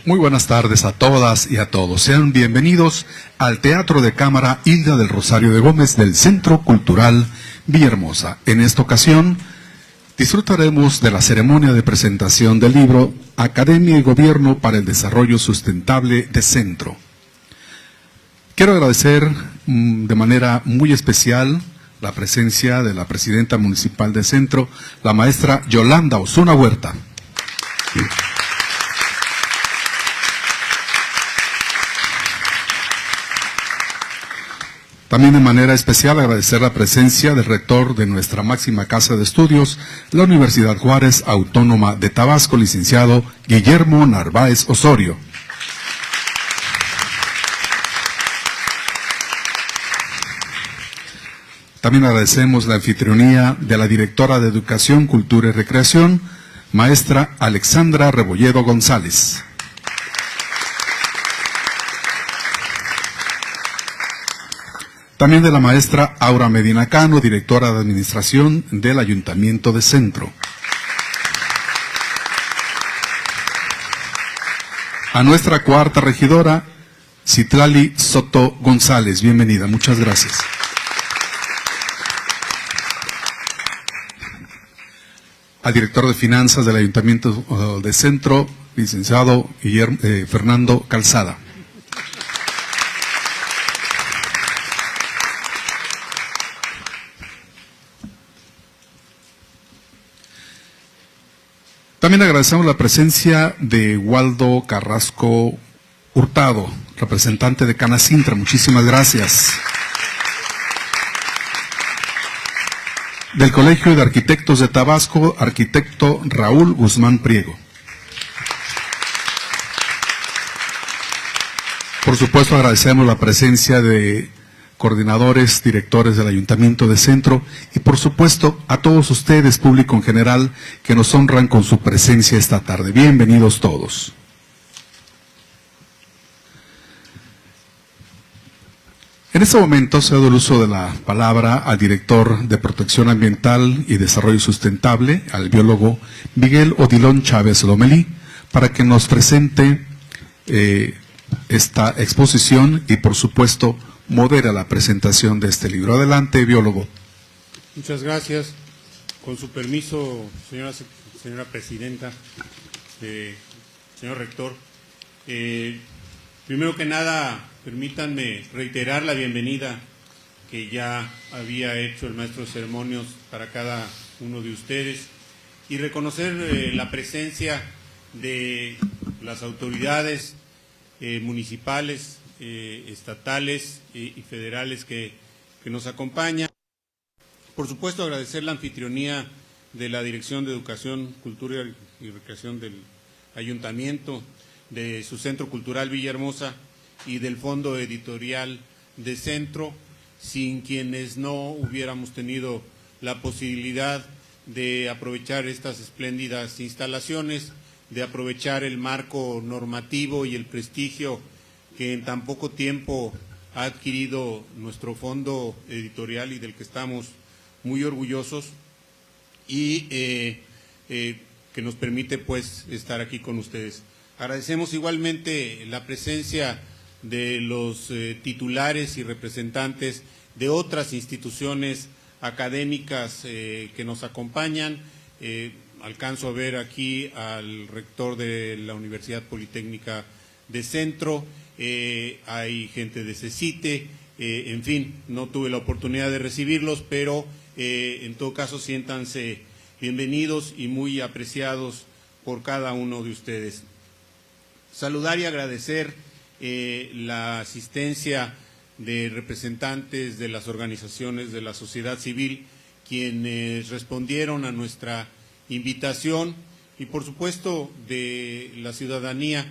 Muy buenas tardes a todas y a todos. Sean bienvenidos al Teatro de Cámara Hilda del Rosario de Gómez del Centro Cultural Villahermosa. En esta ocasión disfrutaremos de la ceremonia de presentación del libro Academia y Gobierno para el Desarrollo Sustentable de Centro. Quiero agradecer de manera muy especial la presencia de la presidenta municipal de Centro, la maestra Yolanda Osuna Huerta. También de manera especial agradecer la presencia del rector de nuestra máxima casa de estudios, la Universidad Juárez Autónoma de Tabasco, licenciado Guillermo Narváez Osorio. También agradecemos la anfitrionía de la directora de Educación, Cultura y Recreación, maestra Alexandra Rebolledo González. También de la maestra Aura Medina Cano, directora de Administración del Ayuntamiento de Centro. A nuestra cuarta regidora, Citlali Soto González. Bienvenida, muchas gracias. Al director de Finanzas del Ayuntamiento de Centro, licenciado Fernando Calzada. También agradecemos la presencia de Waldo Carrasco Hurtado, representante de Canacintra. Muchísimas gracias. Del Colegio de Arquitectos de Tabasco, arquitecto Raúl Guzmán Priego. Por supuesto, agradecemos la presencia de coordinadores, directores del Ayuntamiento de Centro y por supuesto a todos ustedes, público en general, que nos honran con su presencia esta tarde. Bienvenidos todos. En este momento cedo el uso de la palabra al director de Protección Ambiental y Desarrollo Sustentable, al biólogo Miguel Odilon Chávez Lomelí, para que nos presente esta exposición y por supuesto modera la presentación de este libro. Adelante, biólogo. Muchas gracias. Con su permiso, señora presidenta, señor rector, primero que nada, permítanme reiterar la bienvenida que ya había hecho el maestro de ceremonias para cada uno de ustedes y reconocer la presencia de las autoridades municipales, estatales y federales que nos acompañan. Por supuesto, agradecer la anfitrionía de la Dirección de Educación, Cultura y Recreación del Ayuntamiento, de su Centro Cultural Villahermosa y del Fondo Editorial de Centro, sin quienes no hubiéramos tenido la posibilidad de aprovechar estas espléndidas instalaciones, de aprovechar el marco normativo y el prestigio que en tan poco tiempo ha adquirido nuestro fondo editorial y del que estamos muy orgullosos y que nos permite pues estar aquí con ustedes. Agradecemos igualmente la presencia de los titulares y representantes de otras instituciones académicas que nos acompañan. Alcanzo a ver aquí al rector de la Universidad Politécnica de Centro, hay gente de CECITE, en fin, no tuve la oportunidad de recibirlos, pero en todo caso siéntanse bienvenidos y muy apreciados por cada uno de ustedes. Saludar y agradecer la asistencia de representantes de las organizaciones de la sociedad civil, quienes respondieron a nuestra invitación y por supuesto de la ciudadanía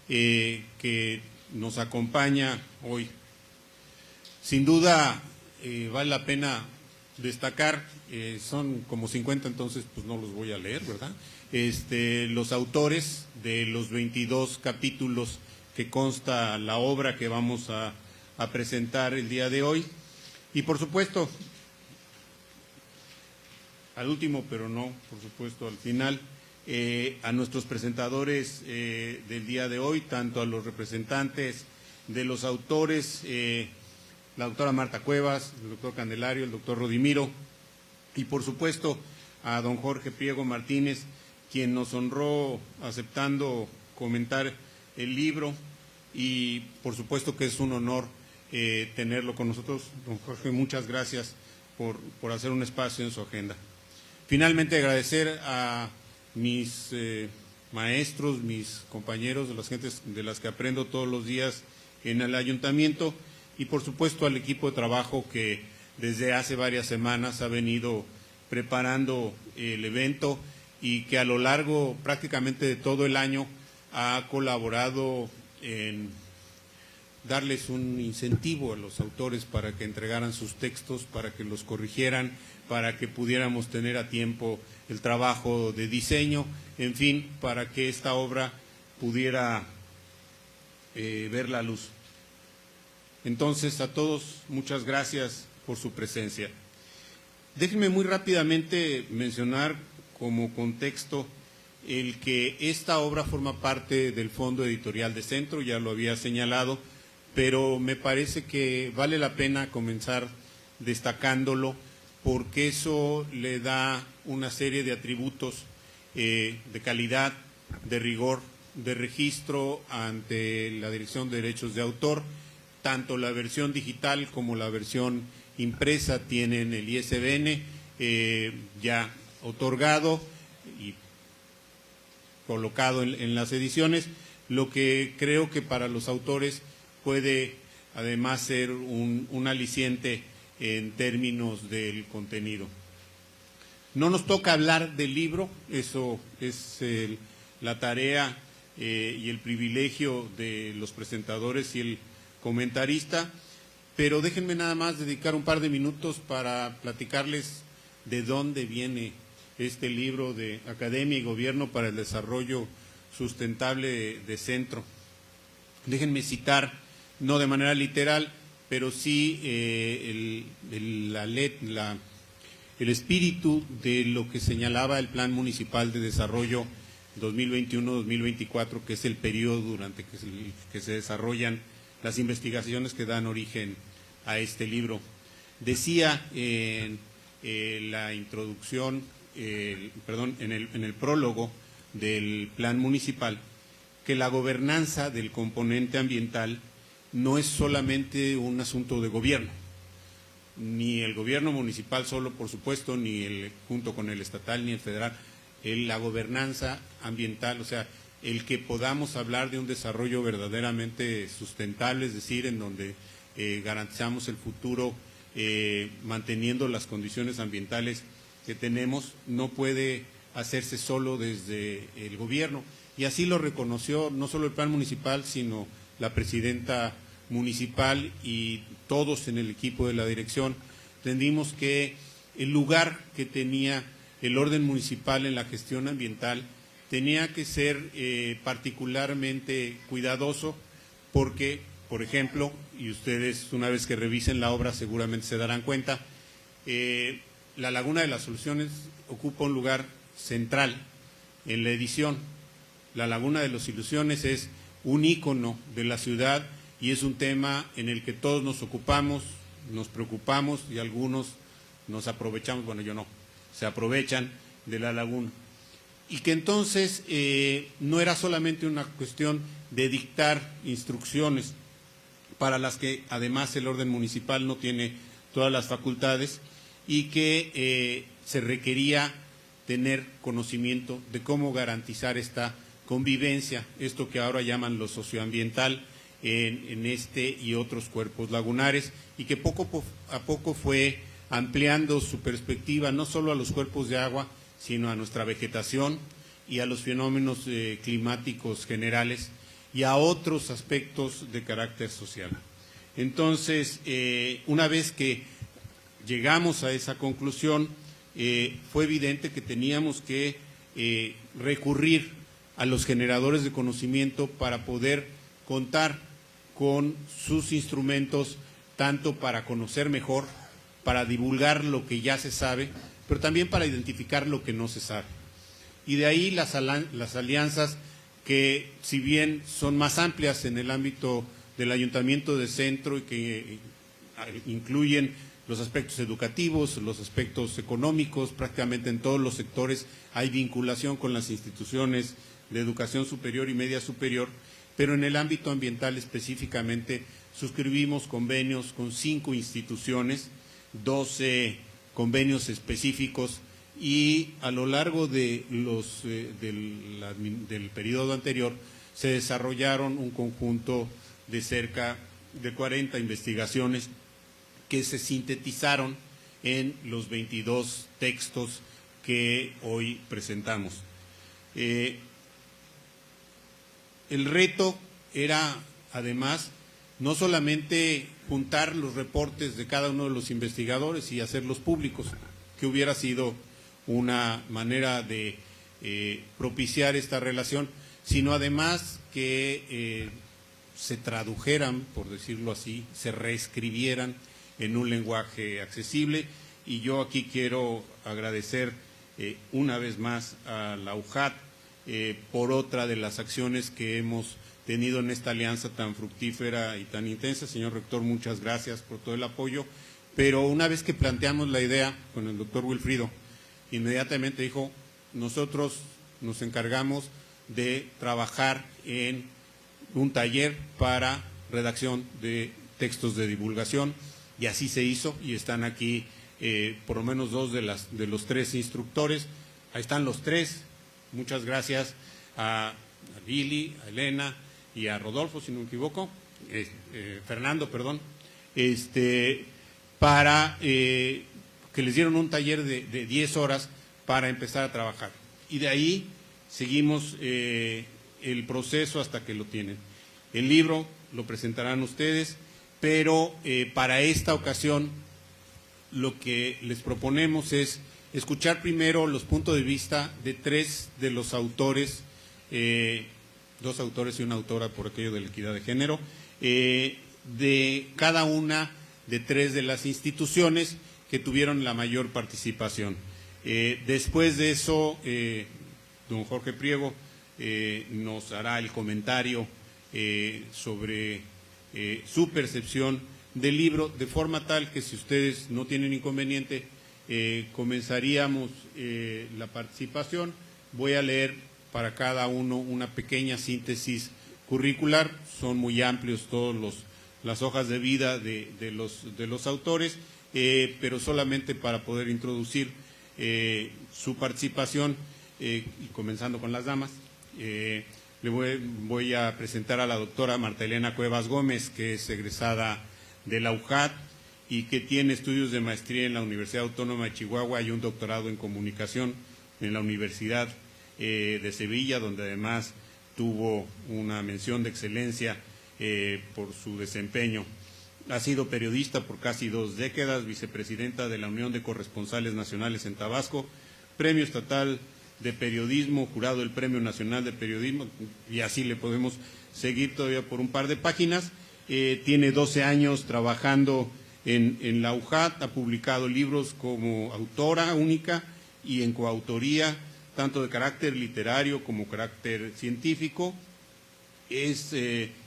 que nos acompaña hoy. Sin duda vale la pena destacar, son como 50, entonces pues no los voy a leer, ¿verdad? Los autores de los 22 capítulos que consta la obra que vamos a presentar el día de hoy. Y por supuesto, al último, pero no, por supuesto, al final, a nuestros presentadores del día de hoy, tanto a los representantes de los autores, la doctora Marta Cuevas, el doctor Candelario, el doctor Rodimiro, y por supuesto a don Jorge Priego Martínez, quien nos honró aceptando comentar el libro, y por supuesto que es un honor tenerlo con nosotros. Don Jorge, muchas gracias por hacer un espacio en su agenda. Finalmente, agradecer a mis maestros, mis compañeros, de las gentes de las que aprendo todos los días en el ayuntamiento, y por supuesto al equipo de trabajo que desde hace varias semanas ha venido preparando el evento y que a lo largo prácticamente de todo el año ha colaborado en darles un incentivo a los autores para que entregaran sus textos, para que los corrigieran, para que pudiéramos tener a tiempo el trabajo de diseño, en fin, para que esta obra pudiera ver la luz. Entonces, a todos, muchas gracias por su presencia. Déjenme muy rápidamente mencionar como contexto el que esta obra forma parte del Fondo Editorial de Centro, ya lo había señalado, pero me parece que vale la pena comenzar destacándolo porque eso le da una serie de atributos de calidad, de rigor, de registro ante la Dirección de Derechos de Autor. Tanto la versión digital como la versión impresa tienen el ISBN ya otorgado y colocado en las ediciones, lo que creo que para los autores puede además ser un aliciente en términos del contenido. No nos toca hablar del libro, eso es la tarea y el privilegio de los presentadores y el comentarista, pero déjenme nada más dedicar un par de minutos para platicarles de dónde viene este libro de Academia y Gobierno para el Desarrollo Sustentable de Centro. Déjenme citar, no de manera literal, pero sí el espíritu de lo que señalaba el Plan Municipal de Desarrollo 2021-2024, que es el periodo durante que se desarrollan las investigaciones que dan origen a este libro. Decía en la introducción, en el prólogo del plan municipal, que la gobernanza del componente ambiental no es solamente un asunto de gobierno, ni el gobierno municipal solo, por supuesto, ni junto con el estatal ni el federal, la gobernanza ambiental, o sea, el que podamos hablar de un desarrollo verdaderamente sustentable, es decir, en donde garantizamos el futuro manteniendo las condiciones ambientales que tenemos, no puede hacerse solo desde el gobierno. Y así lo reconoció no solo el plan municipal, sino la presidenta municipal y todos en el equipo de la dirección. Entendimos que el lugar que tenía el orden municipal en la gestión ambiental tenía que ser particularmente cuidadoso porque, por ejemplo, y ustedes una vez que revisen la obra seguramente se darán cuenta, la Laguna de las Soluciones ocupa un lugar central en la edición. La Laguna de las Ilusiones es un ícono de la ciudad y es un tema en el que todos nos ocupamos, nos preocupamos y algunos nos aprovechamos, bueno, yo no, se aprovechan de la laguna. Y que entonces no era solamente una cuestión de dictar instrucciones para las que además el orden municipal no tiene todas las facultades y que se requería tener conocimiento de cómo garantizar esta convivencia, esto que ahora llaman lo socioambiental en este y otros cuerpos lagunares, y que poco a poco fue ampliando su perspectiva no solo a los cuerpos de agua, sino a nuestra vegetación y a los fenómenos climáticos generales y a otros aspectos de carácter social. Entonces, una vez que llegamos a esa conclusión, fue evidente que teníamos que recurrir a los generadores de conocimiento para poder contar con sus instrumentos, tanto para conocer mejor, para divulgar lo que ya se sabe, pero también para identificar lo que no se sabe. y de ahí las alianzas que, si bien son más amplias en el ámbito del Ayuntamiento de Centro y que incluyen los aspectos educativos, los aspectos económicos, prácticamente en todos los sectores hay vinculación con las instituciones de educación superior y media superior, pero en el ámbito ambiental específicamente suscribimos convenios con 5 instituciones, 12 convenios específicos, y a lo largo de del periodo anterior se desarrollaron un conjunto de cerca de 40 investigaciones que se sintetizaron en los 22 textos que hoy presentamos. El reto era, además, no solamente juntar los reportes de cada uno de los investigadores y hacerlos públicos, que hubiera sido una manera de propiciar esta relación, sino además que se tradujeran, por decirlo así, se reescribieran en un lenguaje accesible. Y yo aquí quiero agradecer una vez más a la UJAT por otra de las acciones que hemos tenido en esta alianza tan fructífera y tan intensa. Señor rector, muchas gracias por todo el apoyo, pero una vez que planteamos la idea con el doctor Wilfrido, inmediatamente dijo, nosotros nos encargamos de trabajar en un taller para redacción de textos de divulgación, y así se hizo, y están aquí por lo menos 2 de los 3 instructores. Ahí están los 3, muchas gracias a Lili, a Elena y a Rodolfo, si no me equivoco, Fernando, perdón, para que les dieron un taller de 10 horas para empezar a trabajar. Y de ahí seguimos el proceso hasta que lo tienen. El libro lo presentarán ustedes, pero para esta ocasión lo que les proponemos es escuchar primero los puntos de vista de 3 de los autores, 2 autores y una autora por aquello de la equidad de género, de cada una de 3 de las instituciones que tuvieron la mayor participación. Después de eso, don Jorge Priego nos hará el comentario sobre su percepción del libro, de forma tal que, si ustedes no tienen inconveniente, comenzaríamos la participación. Voy a leer para cada uno una pequeña síntesis curricular. Son muy amplios todos las hojas de vida de los autores, pero solamente para poder introducir su participación, y comenzando con las damas. Voy a presentar a la doctora Marta Elena Cuevas Gómez, que es egresada de la UJAT y que tiene estudios de maestría en la Universidad Autónoma de Chihuahua y un doctorado en comunicación en la Universidad de Sevilla, donde además tuvo una mención de excelencia por su desempeño. Ha sido periodista por casi 2 décadas, vicepresidenta de la Unión de Corresponsales Nacionales en Tabasco, Premio Estatal de Periodismo, jurado del Premio Nacional de Periodismo, y así le podemos seguir todavía por un par de páginas. Tiene 12 años trabajando en la UJAT, ha publicado libros como autora única y en coautoría, tanto de carácter literario como carácter científico. Es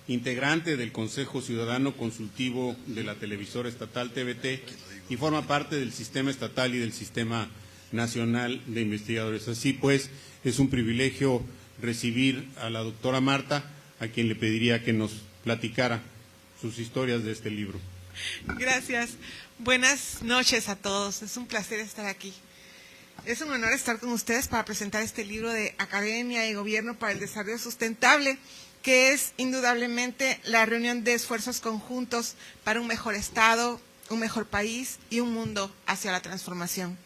integrante del Consejo Ciudadano Consultivo de la televisora estatal TVT y forma parte del sistema estatal y del sistema nacional de investigadores. Así pues, es un privilegio recibir a la doctora Marta, a quien le pediría que nos platicara sus historias de este libro. Gracias. Buenas noches a todos. Es un placer estar aquí. Es un honor estar con ustedes para presentar este libro de Academia y Gobierno para el Desarrollo Sustentable, que es indudablemente la reunión de esfuerzos conjuntos para un mejor Estado, un mejor país y un mundo hacia la transformación.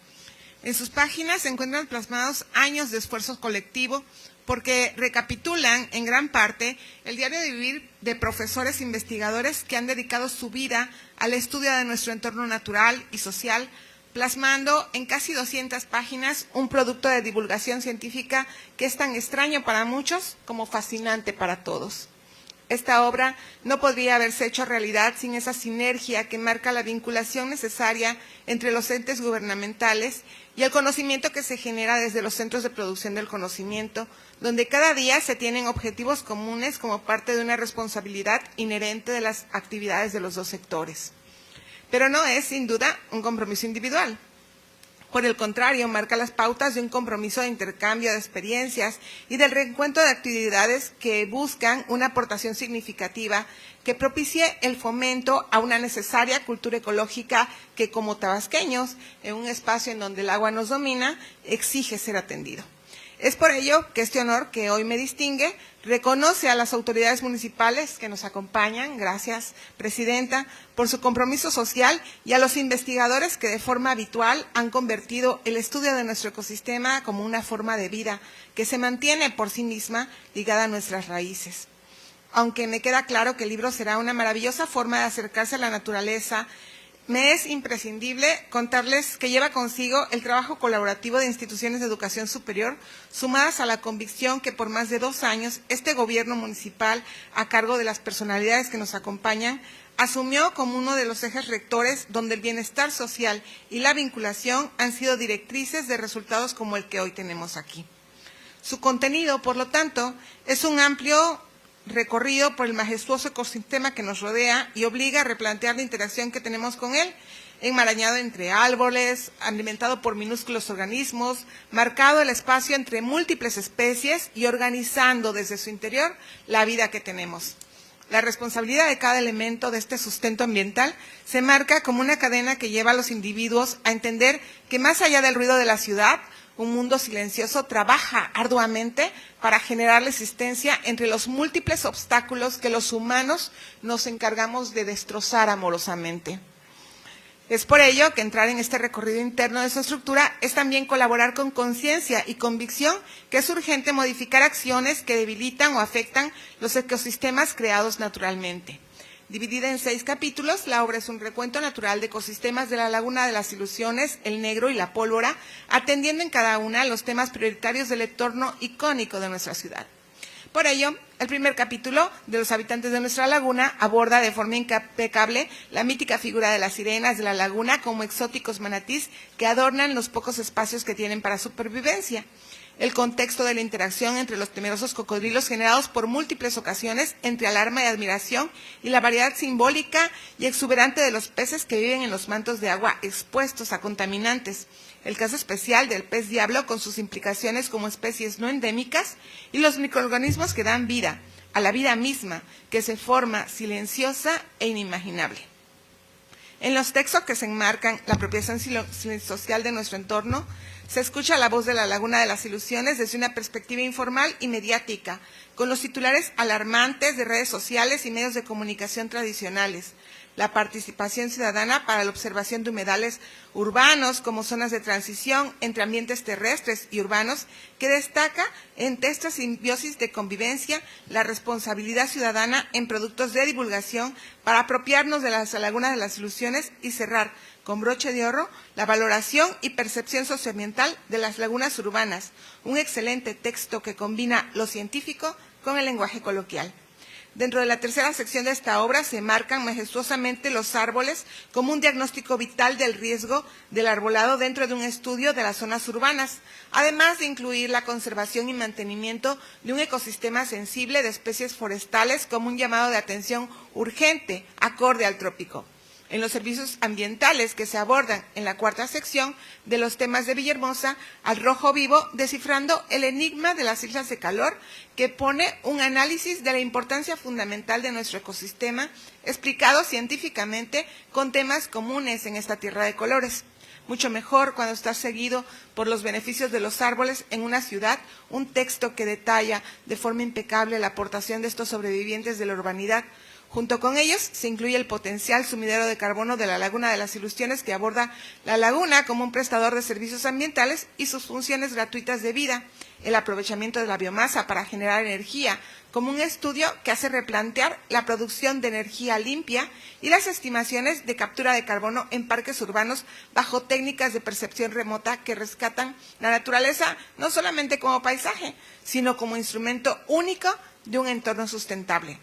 En sus páginas se encuentran plasmados años de esfuerzo colectivo, porque recapitulan en gran parte el diario de vivir de profesores investigadores que han dedicado su vida al estudio de nuestro entorno natural y social, plasmando en casi 200 páginas un producto de divulgación científica que es tan extraño para muchos como fascinante para todos. Esta obra no podría haberse hecho realidad sin esa sinergia que marca la vinculación necesaria entre los entes gubernamentales y el conocimiento que se genera desde los centros de producción del conocimiento, donde cada día se tienen objetivos comunes como parte de una responsabilidad inherente de las actividades de los dos sectores. Pero no es, sin duda, un compromiso individual. Por el contrario, marca las pautas de un compromiso de intercambio de experiencias y del reencuentro de actividades que buscan una aportación significativa que propicie el fomento a una necesaria cultura ecológica que, como tabasqueños, en un espacio en donde el agua nos domina, exige ser atendido. Es por ello que este honor que hoy me distingue reconoce a las autoridades municipales que nos acompañan, gracias, Presidenta, por su compromiso social, y a los investigadores que de forma habitual han convertido el estudio de nuestro ecosistema como una forma de vida que se mantiene por sí misma ligada a nuestras raíces. Aunque me queda claro que el libro será una maravillosa forma de acercarse a la naturaleza, me es imprescindible contarles que lleva consigo el trabajo colaborativo de instituciones de educación superior, sumadas a la convicción que por más de 2 años este gobierno municipal, a cargo de las personalidades que nos acompañan, asumió como uno de los ejes rectores donde el bienestar social y la vinculación han sido directrices de resultados como el que hoy tenemos aquí. Su contenido, por lo tanto, es un amplio recorrido por el majestuoso ecosistema que nos rodea y obliga a replantear la interacción que tenemos con él, enmarañado entre árboles, alimentado por minúsculos organismos, marcado el espacio entre múltiples especies y organizando desde su interior la vida que tenemos. La responsabilidad de cada elemento de este sustento ambiental se marca como una cadena que lleva a los individuos a entender que más allá del ruido de la ciudad, un mundo silencioso trabaja arduamente para generar la existencia entre los múltiples obstáculos que los humanos nos encargamos de destrozar amorosamente. Es por ello que entrar en este recorrido interno de su estructura es también colaborar con conciencia y convicción que es urgente modificar acciones que debilitan o afectan los ecosistemas creados naturalmente. Dividida en 6 capítulos, la obra es un recuento natural de ecosistemas de la Laguna de las Ilusiones, el Negro y la Pólvora, atendiendo en cada una los temas prioritarios del entorno icónico de nuestra ciudad. Por ello, el primer capítulo de los habitantes de nuestra laguna aborda de forma impecable la mítica figura de las sirenas de la laguna como exóticos manatís que adornan los pocos espacios que tienen para supervivencia. El contexto de la interacción entre los temerosos cocodrilos generados por múltiples ocasiones entre alarma y admiración y la variedad simbólica y exuberante de los peces que viven en los mantos de agua expuestos a contaminantes. El caso especial del pez diablo con sus implicaciones como especies no endémicas y los microorganismos que dan vida a la vida misma que se forma silenciosa e inimaginable. En los textos que se enmarcan la apropiación social de nuestro entorno, se escucha la voz de la Laguna de las Ilusiones desde una perspectiva informal y mediática, con los titulares alarmantes de redes sociales y medios de comunicación tradicionales, la participación ciudadana para la observación de humedales urbanos como zonas de transición entre ambientes terrestres y urbanos, que destaca entre esta simbiosis de convivencia la responsabilidad ciudadana en productos de divulgación para apropiarnos de las lagunas de las ilusiones y cerrar con broche de oro la valoración y percepción socioambiental de las lagunas urbanas, un excelente texto que combina lo científico con el lenguaje coloquial. Dentro de la tercera sección de esta obra se marcan majestuosamente los árboles como un diagnóstico vital del riesgo del arbolado dentro de un estudio de las zonas urbanas, además de incluir la conservación y mantenimiento de un ecosistema sensible de especies forestales como un llamado de atención urgente, acorde al trópico. En los servicios ambientales que se abordan en la cuarta sección de los temas de Villahermosa, al rojo vivo, descifrando el enigma de las islas de calor, que pone un análisis de la importancia fundamental de nuestro ecosistema, explicado científicamente con temas comunes en esta tierra de colores. Mucho mejor cuando está seguido por los beneficios de los árboles en una ciudad, un texto que detalla de forma impecable la aportación de estos sobrevivientes de la urbanidad. Junto con ellos se incluye el potencial sumidero de carbono de la Laguna de las Ilusiones, que aborda la laguna como un prestador de servicios ambientales y sus funciones gratuitas de vida, el aprovechamiento de la biomasa para generar energía, como un estudio que hace replantear la producción de energía limpia y las estimaciones de captura de carbono en parques urbanos bajo técnicas de percepción remota que rescatan la naturaleza no solamente como paisaje, sino como instrumento único de un entorno sustentable.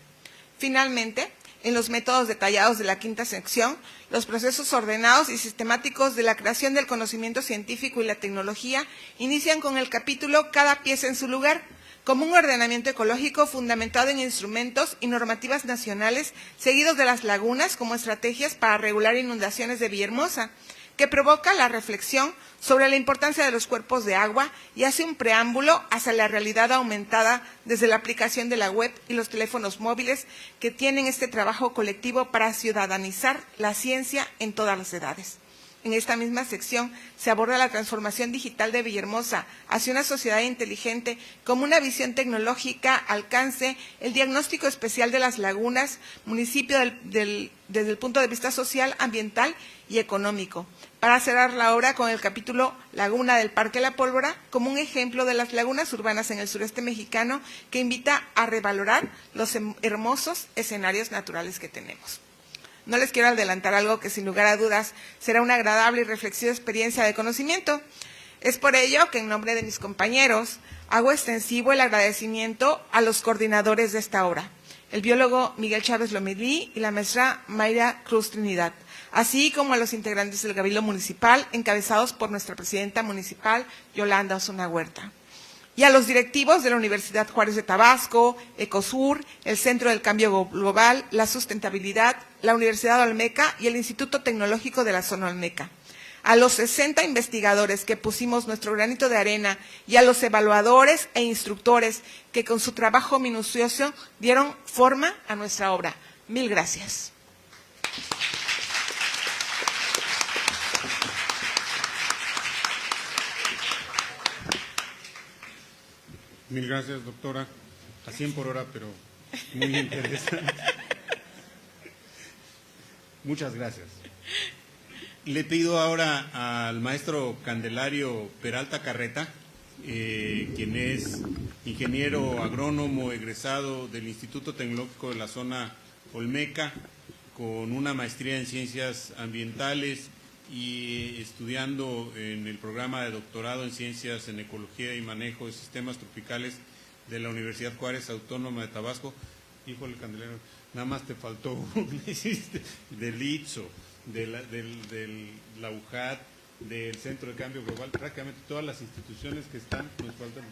Finalmente, en los métodos detallados de la quinta sección, los procesos ordenados y sistemáticos de la creación del conocimiento científico y la tecnología inician con el capítulo Cada pieza en su lugar, como un ordenamiento ecológico fundamentado en instrumentos y normativas nacionales, seguidos de las lagunas como estrategias para regular inundaciones de Villahermosa, que provoca la reflexión sobre la importancia de los cuerpos de agua y hace un preámbulo hacia la realidad aumentada desde la aplicación de la web y los teléfonos móviles que tienen este trabajo colectivo para ciudadanizar la ciencia en todas las edades. En esta misma sección se aborda la transformación digital de Villahermosa hacia una sociedad inteligente como una visión tecnológica, alcance, el diagnóstico especial de las lagunas, municipio desde el punto de vista social, ambiental y económico, para cerrar la obra con el capítulo Laguna del Parque La Pólvora como un ejemplo de las lagunas urbanas en el sureste mexicano que invita a revalorar los hermosos escenarios naturales que tenemos. No les quiero adelantar algo que sin lugar a dudas será una agradable y reflexiva experiencia de conocimiento. Es por ello que en nombre de mis compañeros hago extensivo el agradecimiento a los coordinadores de esta obra, el biólogo Miguel Chávez Lomelí y la maestra Mayra Cruz Trinidad, así como a los integrantes del Cabildo Municipal, encabezados por nuestra presidenta municipal, Yolanda Osuna Huerta, y a los directivos de la Universidad Juárez de Tabasco, Ecosur, el Centro del Cambio Global, la Sustentabilidad, la Universidad Olmeca y el Instituto Tecnológico de la Zona Olmeca, a los 60 investigadores que pusimos nuestro granito de arena y a los evaluadores e instructores que con su trabajo minucioso dieron forma a nuestra obra. Mil gracias. Mil gracias, doctora. A 100 por hora, pero muy interesante. Muchas gracias. Le pido ahora al maestro Candelario Peralta Carreta, quien es ingeniero agrónomo egresado del Instituto Tecnológico de la Zona Olmeca, con una maestría en ciencias ambientales y estudiando en el programa de doctorado en ciencias en ecología y manejo de sistemas tropicales de la Universidad Juárez Autónoma de Tabasco. Híjole, Candelario, nada más te faltó del ITSO, del la UJAT, del Centro de Cambio Global, prácticamente todas las instituciones que están,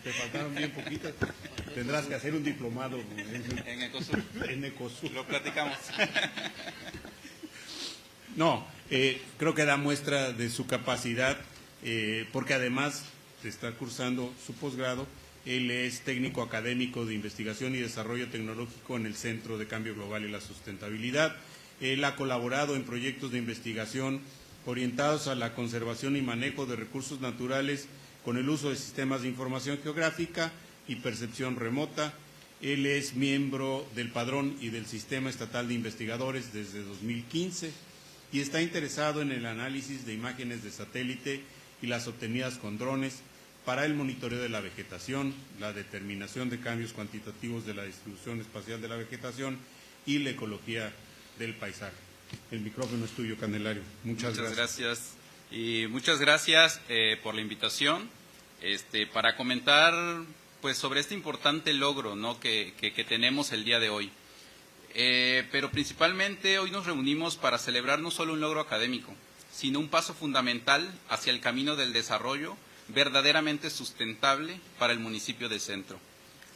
te faltaron bien poquitas. Tendrás que hacer un diplomado en Ecosur. En Ecosur. Lo platicamos. No, creo que da muestra de su capacidad, porque además está cursando su posgrado. Él es técnico académico de investigación y desarrollo tecnológico en el Centro de Cambio Global y la Sustentabilidad. Él ha colaborado en proyectos de investigación orientados a la conservación y manejo de recursos naturales con el uso de sistemas de información geográfica y percepción remota. Él es miembro del Padrón y del Sistema Estatal de Investigadores desde 2015 y está interesado en el análisis de imágenes de satélite y las obtenidas con drones para el monitoreo de la vegetación, la determinación de cambios cuantitativos de la distribución espacial de la vegetación y la ecología del paisaje. El micrófono es tuyo, Candelario. Muchas gracias. Y muchas gracias por la invitación para comentar pues sobre este importante logro, ¿no?, que tenemos el día de hoy. Pero principalmente hoy nos reunimos para celebrar no solo un logro académico, sino un paso fundamental hacia el camino del desarrollo verdaderamente sustentable para el municipio de Centro.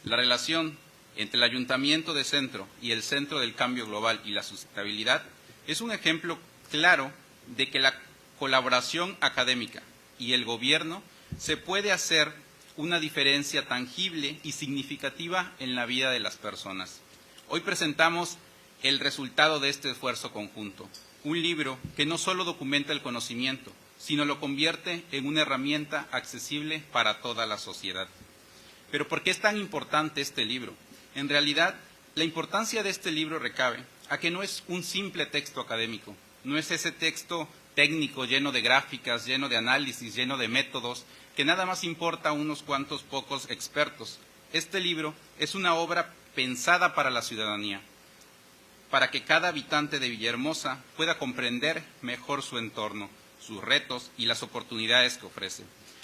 La relación entre el Ayuntamiento de Centro y el Centro del Cambio Global y la Sustentabilidad es un ejemplo claro de que la colaboración académica y el gobierno se puede hacer una diferencia tangible y significativa en la vida de las personas. Hoy presentamos el resultado de este esfuerzo conjunto, un libro que no solo documenta el conocimiento, sino lo convierte en una herramienta accesible para toda la sociedad. Pero ¿por qué es tan importante este libro? En realidad, la importancia de este libro recabe a que no es un simple texto académico, no es ese texto técnico lleno de gráficas, lleno de análisis, lleno de métodos, que nada más importa a unos cuantos pocos expertos. Este libro es una obra pensada para la ciudadanía, para que cada habitante de Villahermosa pueda comprender mejor su entorno, sus retos y las oportunidades que ofrece.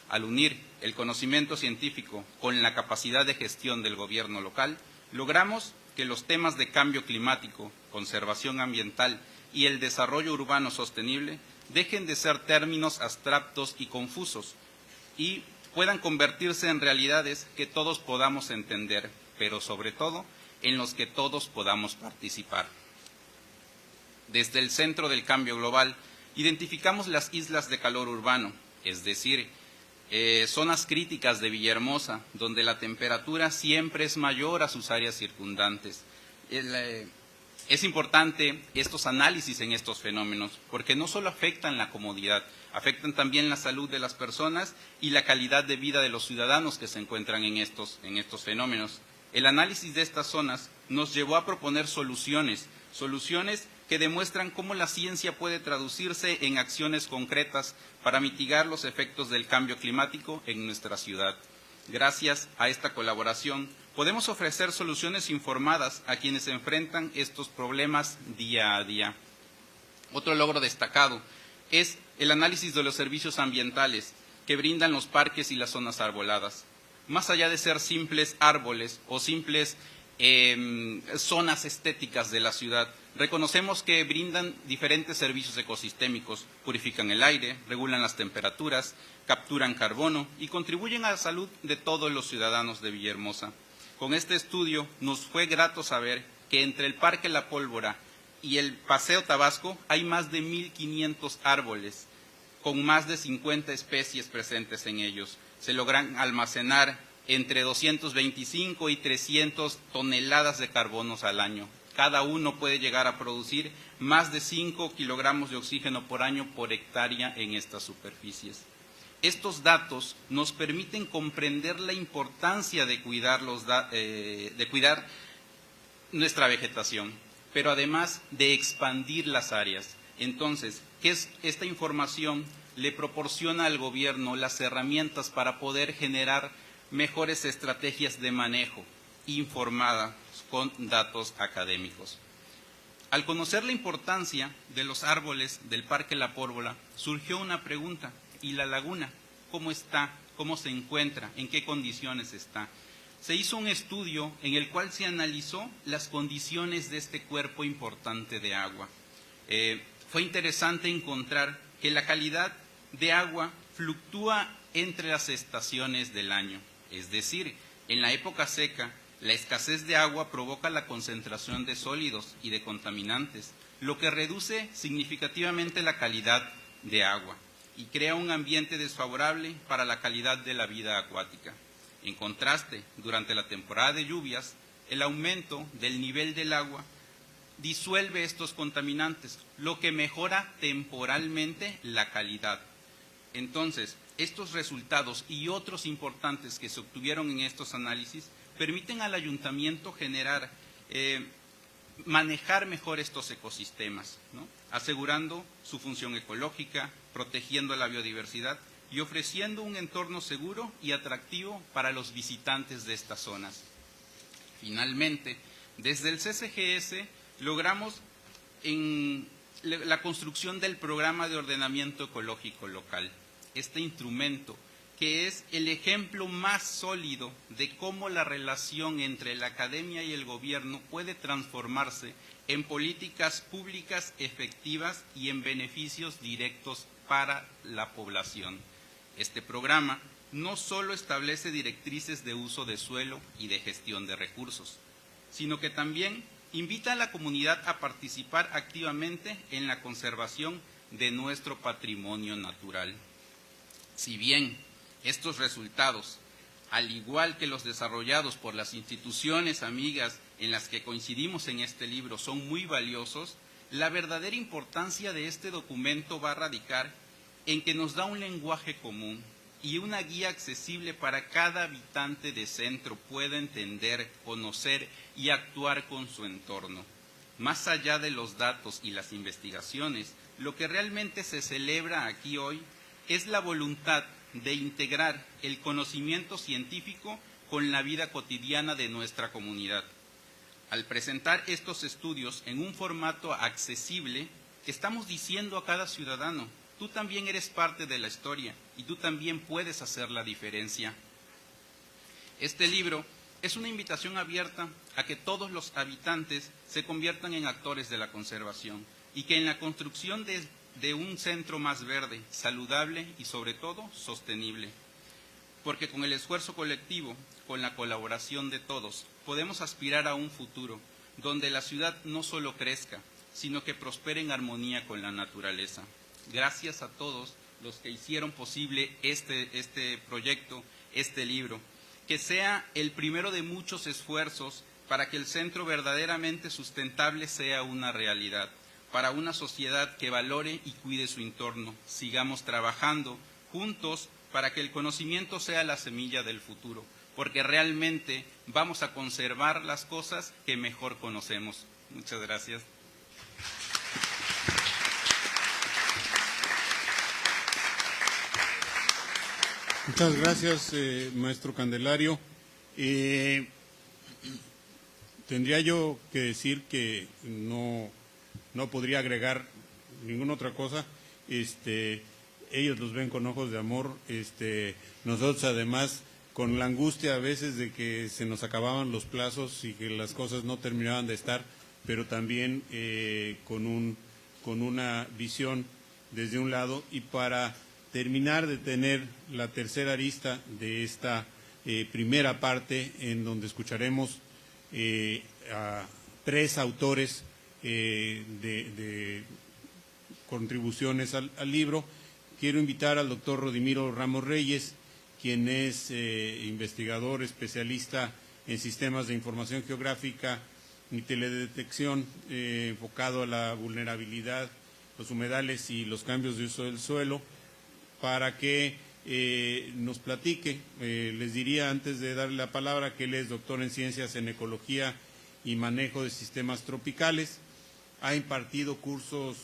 Al unir el conocimiento científico con la capacidad de gestión del gobierno local, logramos que los temas de cambio climático, conservación ambiental y el desarrollo urbano sostenible dejen de ser términos abstractos y confusos y puedan convertirse en realidades que todos podamos entender, pero sobre todo en los que todos podamos participar. Desde el Centro del Cambio Global identificamos las islas de calor urbano, es decir, zonas críticas de Villahermosa, donde la temperatura siempre es mayor a sus áreas circundantes. Es importante estos análisis en estos fenómenos, porque no solo afectan la comodidad, afectan también la salud de las personas y la calidad de vida de los ciudadanos que se encuentran en estos fenómenos. El análisis de estas zonas nos llevó a proponer soluciones que demuestran cómo la ciencia puede traducirse en acciones concretas para mitigar los efectos del cambio climático en nuestra ciudad. Gracias a esta colaboración, podemos ofrecer soluciones informadas a quienes enfrentan estos problemas día a día. Otro logro destacado es el análisis de los servicios ambientales que brindan los parques y las zonas arboladas. Más allá de ser simples árboles o simples zonas estéticas de la ciudad, reconocemos que brindan diferentes servicios ecosistémicos, purifican el aire, regulan las temperaturas, capturan carbono y contribuyen a la salud de todos los ciudadanos de Villahermosa. Con este estudio nos fue grato saber que entre el Parque La Pólvora y el Paseo Tabasco hay más de 1.500 árboles, con más de 50 especies presentes en ellos. Se logran almacenar entre 225 y 300 toneladas de carbonos al año. Cada uno puede llegar a producir más de 5 kilogramos de oxígeno por año por hectárea en estas superficies. Estos datos nos permiten comprender la importancia de cuidar nuestra vegetación, pero además de expandir las áreas. Entonces, esta información le proporciona al gobierno las herramientas para poder generar mejores estrategias de manejo informadas con datos académicos. Al conocer la importancia de los árboles del Parque La Pólvora, surgió una pregunta: ¿y la laguna? ¿Cómo está? ¿Cómo se encuentra? ¿En qué condiciones está? Se hizo un estudio en el cual se analizó las condiciones de este cuerpo importante de agua. Fue interesante encontrar que la calidad de agua fluctúa entre las estaciones del año. Es decir, en la época seca, la escasez de agua provoca la concentración de sólidos y de contaminantes, lo que reduce significativamente la calidad de agua y crea un ambiente desfavorable para la calidad de la vida acuática. En contraste, durante la temporada de lluvias, el aumento del nivel del agua disuelve estos contaminantes, lo que mejora temporalmente la calidad. Entonces, estos resultados y otros importantes que se obtuvieron en estos análisis permiten al ayuntamiento manejar mejor estos ecosistemas, ¿no? Asegurando su función ecológica, protegiendo la biodiversidad y ofreciendo un entorno seguro y atractivo para los visitantes de estas zonas. Finalmente, desde el CCGS logramos la construcción del Programa de Ordenamiento Ecológico Local. Este instrumento, que es el ejemplo más sólido de cómo la relación entre la academia y el gobierno puede transformarse en políticas públicas efectivas y en beneficios directos para la población. Este programa no solo establece directrices de uso de suelo y de gestión de recursos, sino que también invita a la comunidad a participar activamente en la conservación de nuestro patrimonio natural. Si bien estos resultados, al igual que los desarrollados por las instituciones amigas en las que coincidimos en este libro, son muy valiosos, la verdadera importancia de este documento va a radicar en que nos da un lenguaje común y una guía accesible para cada habitante de centro pueda entender, conocer y actuar con su entorno. Más allá de los datos y las investigaciones, lo que realmente se celebra aquí hoy es la voluntad de integrar el conocimiento científico con la vida cotidiana de nuestra comunidad. Al presentar estos estudios en un formato accesible, estamos diciendo a cada ciudadano: tú también eres parte de la historia y tú también puedes hacer la diferencia. Este libro Es una invitación abierta a que todos los habitantes se conviertan en actores de la conservación y que en la construcción de un centro más verde, saludable y sobre todo sostenible. Porque con el esfuerzo colectivo, con la colaboración de todos, podemos aspirar a un futuro donde la ciudad no solo crezca, sino que prospere en armonía con la naturaleza. Gracias a todos los que hicieron posible este proyecto, este libro, que sea el primero de muchos esfuerzos para que el centro verdaderamente sustentable sea una realidad, para una sociedad que valore y cuide su entorno. Sigamos trabajando juntos para que el conocimiento sea la semilla del futuro, porque realmente vamos a conservar las cosas que mejor conocemos. Muchas gracias. Muchas gracias, maestro Candelario. Tendría yo que decir que no podría agregar ninguna otra cosa. Ellos los ven con ojos de amor. Nosotros además con la angustia a veces de que se nos acababan los plazos y que las cosas no terminaban de estar, pero también con una visión desde un lado, y para terminar de tener la tercera arista de esta primera parte, en donde escucharemos a 3 autores de contribuciones al libro. Quiero invitar al doctor Rodimiro Ramos Reyes, quien es investigador especialista en sistemas de información geográfica y teledetección, enfocado a la vulnerabilidad, los humedales y los cambios de uso del suelo, para que nos platique. Les diría antes de darle la palabra que él es doctor en Ciencias en Ecología y Manejo de Sistemas Tropicales. Ha impartido cursos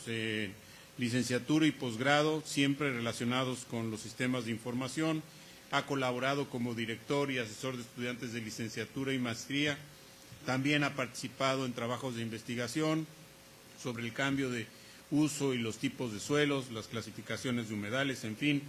licenciatura y posgrado, siempre relacionados con los sistemas de información. Ha colaborado como director y asesor de estudiantes de licenciatura y maestría. También ha participado en trabajos de investigación sobre el cambio de uso y los tipos de suelos, las clasificaciones de humedales, en fin.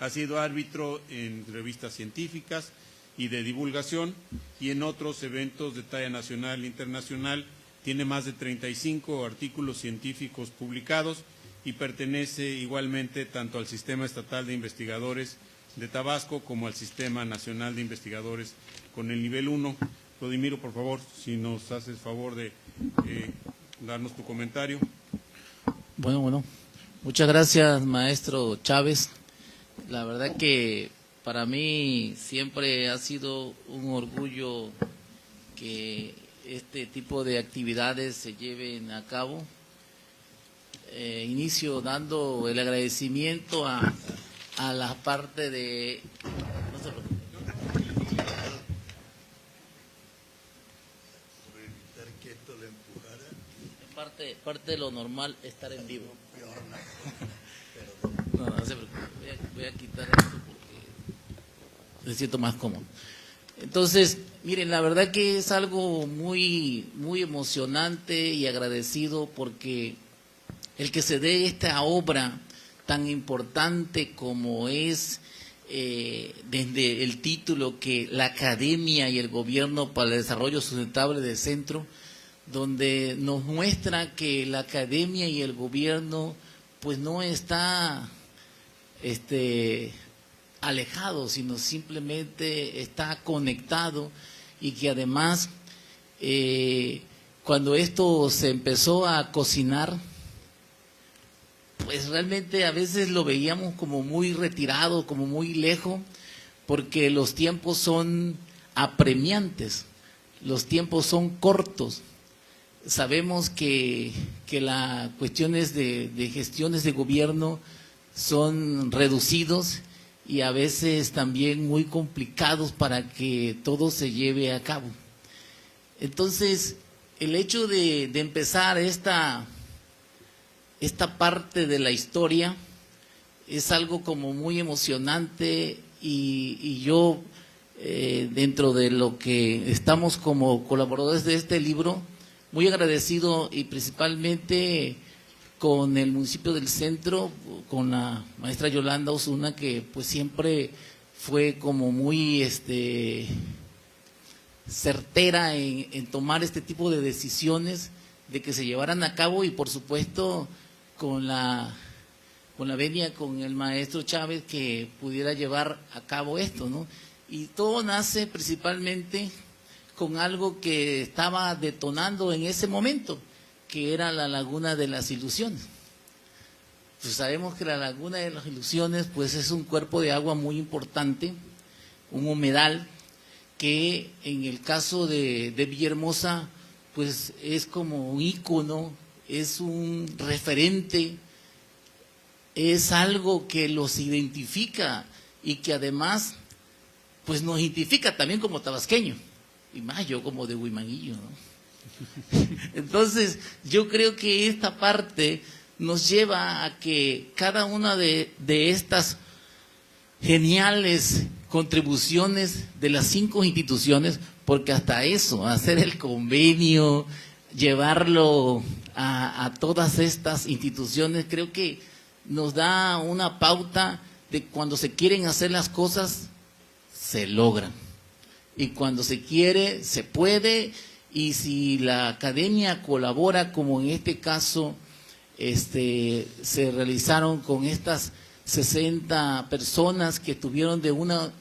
Ha sido árbitro en revistas científicas y de divulgación y en otros eventos de talla nacional e internacional. Tiene más de 35 artículos científicos publicados y pertenece igualmente tanto al Sistema Estatal de Investigadores de Tabasco como al Sistema Nacional de Investigadores con el nivel 1. Rodimiro, por favor, si nos haces favor de darnos tu comentario. Bueno, muchas gracias, maestro Chávez. La verdad que para mí siempre ha sido un orgullo que este tipo de actividades se lleven a cabo. Inicio dando el agradecimiento a la parte de... No se preocupe. Parte de lo normal estar en vivo. No se preocupe. Voy a quitar esto porque me siento más cómodo. Entonces, miren, la verdad que es algo muy, muy emocionante y agradecido, porque el que se dé esta obra tan importante como es, desde el título, que la Academia y el Gobierno para el Desarrollo Sustentable del Centro, donde nos muestra que la academia y el gobierno pues no está alejado, sino simplemente está conectado, y que además cuando esto se empezó a cocinar, pues realmente a veces lo veíamos como muy retirado, como muy lejos, porque los tiempos son apremiantes, los tiempos son cortos. Sabemos que las cuestiones de gestiones de gobierno son reducidos y a veces también muy complicados para que todo se lleve a cabo. Entonces, el hecho de empezar esta parte de la historia es algo como muy emocionante, y yo, dentro de lo que estamos como colaboradores de este libro, muy agradecido, y principalmente con el municipio del Centro, con la maestra Yolanda Osuna, que pues siempre fue como muy certera en tomar este tipo de decisiones, de que se llevaran a cabo, y por supuesto con la venia con el maestro Chávez que pudiera llevar a cabo esto, ¿no? Y todo nace principalmente con algo que estaba detonando en ese momento, que era la Laguna de las Ilusiones. Pues sabemos que la Laguna de las Ilusiones pues es un cuerpo de agua muy importante, un humedal que en el caso de Villahermosa pues es como un ícono, es un referente, es algo que los identifica y que además pues nos identifica también como tabasqueño, y más yo como de Huimanguillo, ¿no? Entonces yo creo que esta parte nos lleva a que cada una de estas geniales contribuciones de las 5 instituciones, porque hasta eso, hacer el convenio, llevarlo a todas estas instituciones, creo que nos da una pauta de cuando se quieren hacer las cosas, se logran. Y cuando se quiere, se puede, y si la academia colabora, como en este caso se realizaron con estas 60 personas que estuvieron de una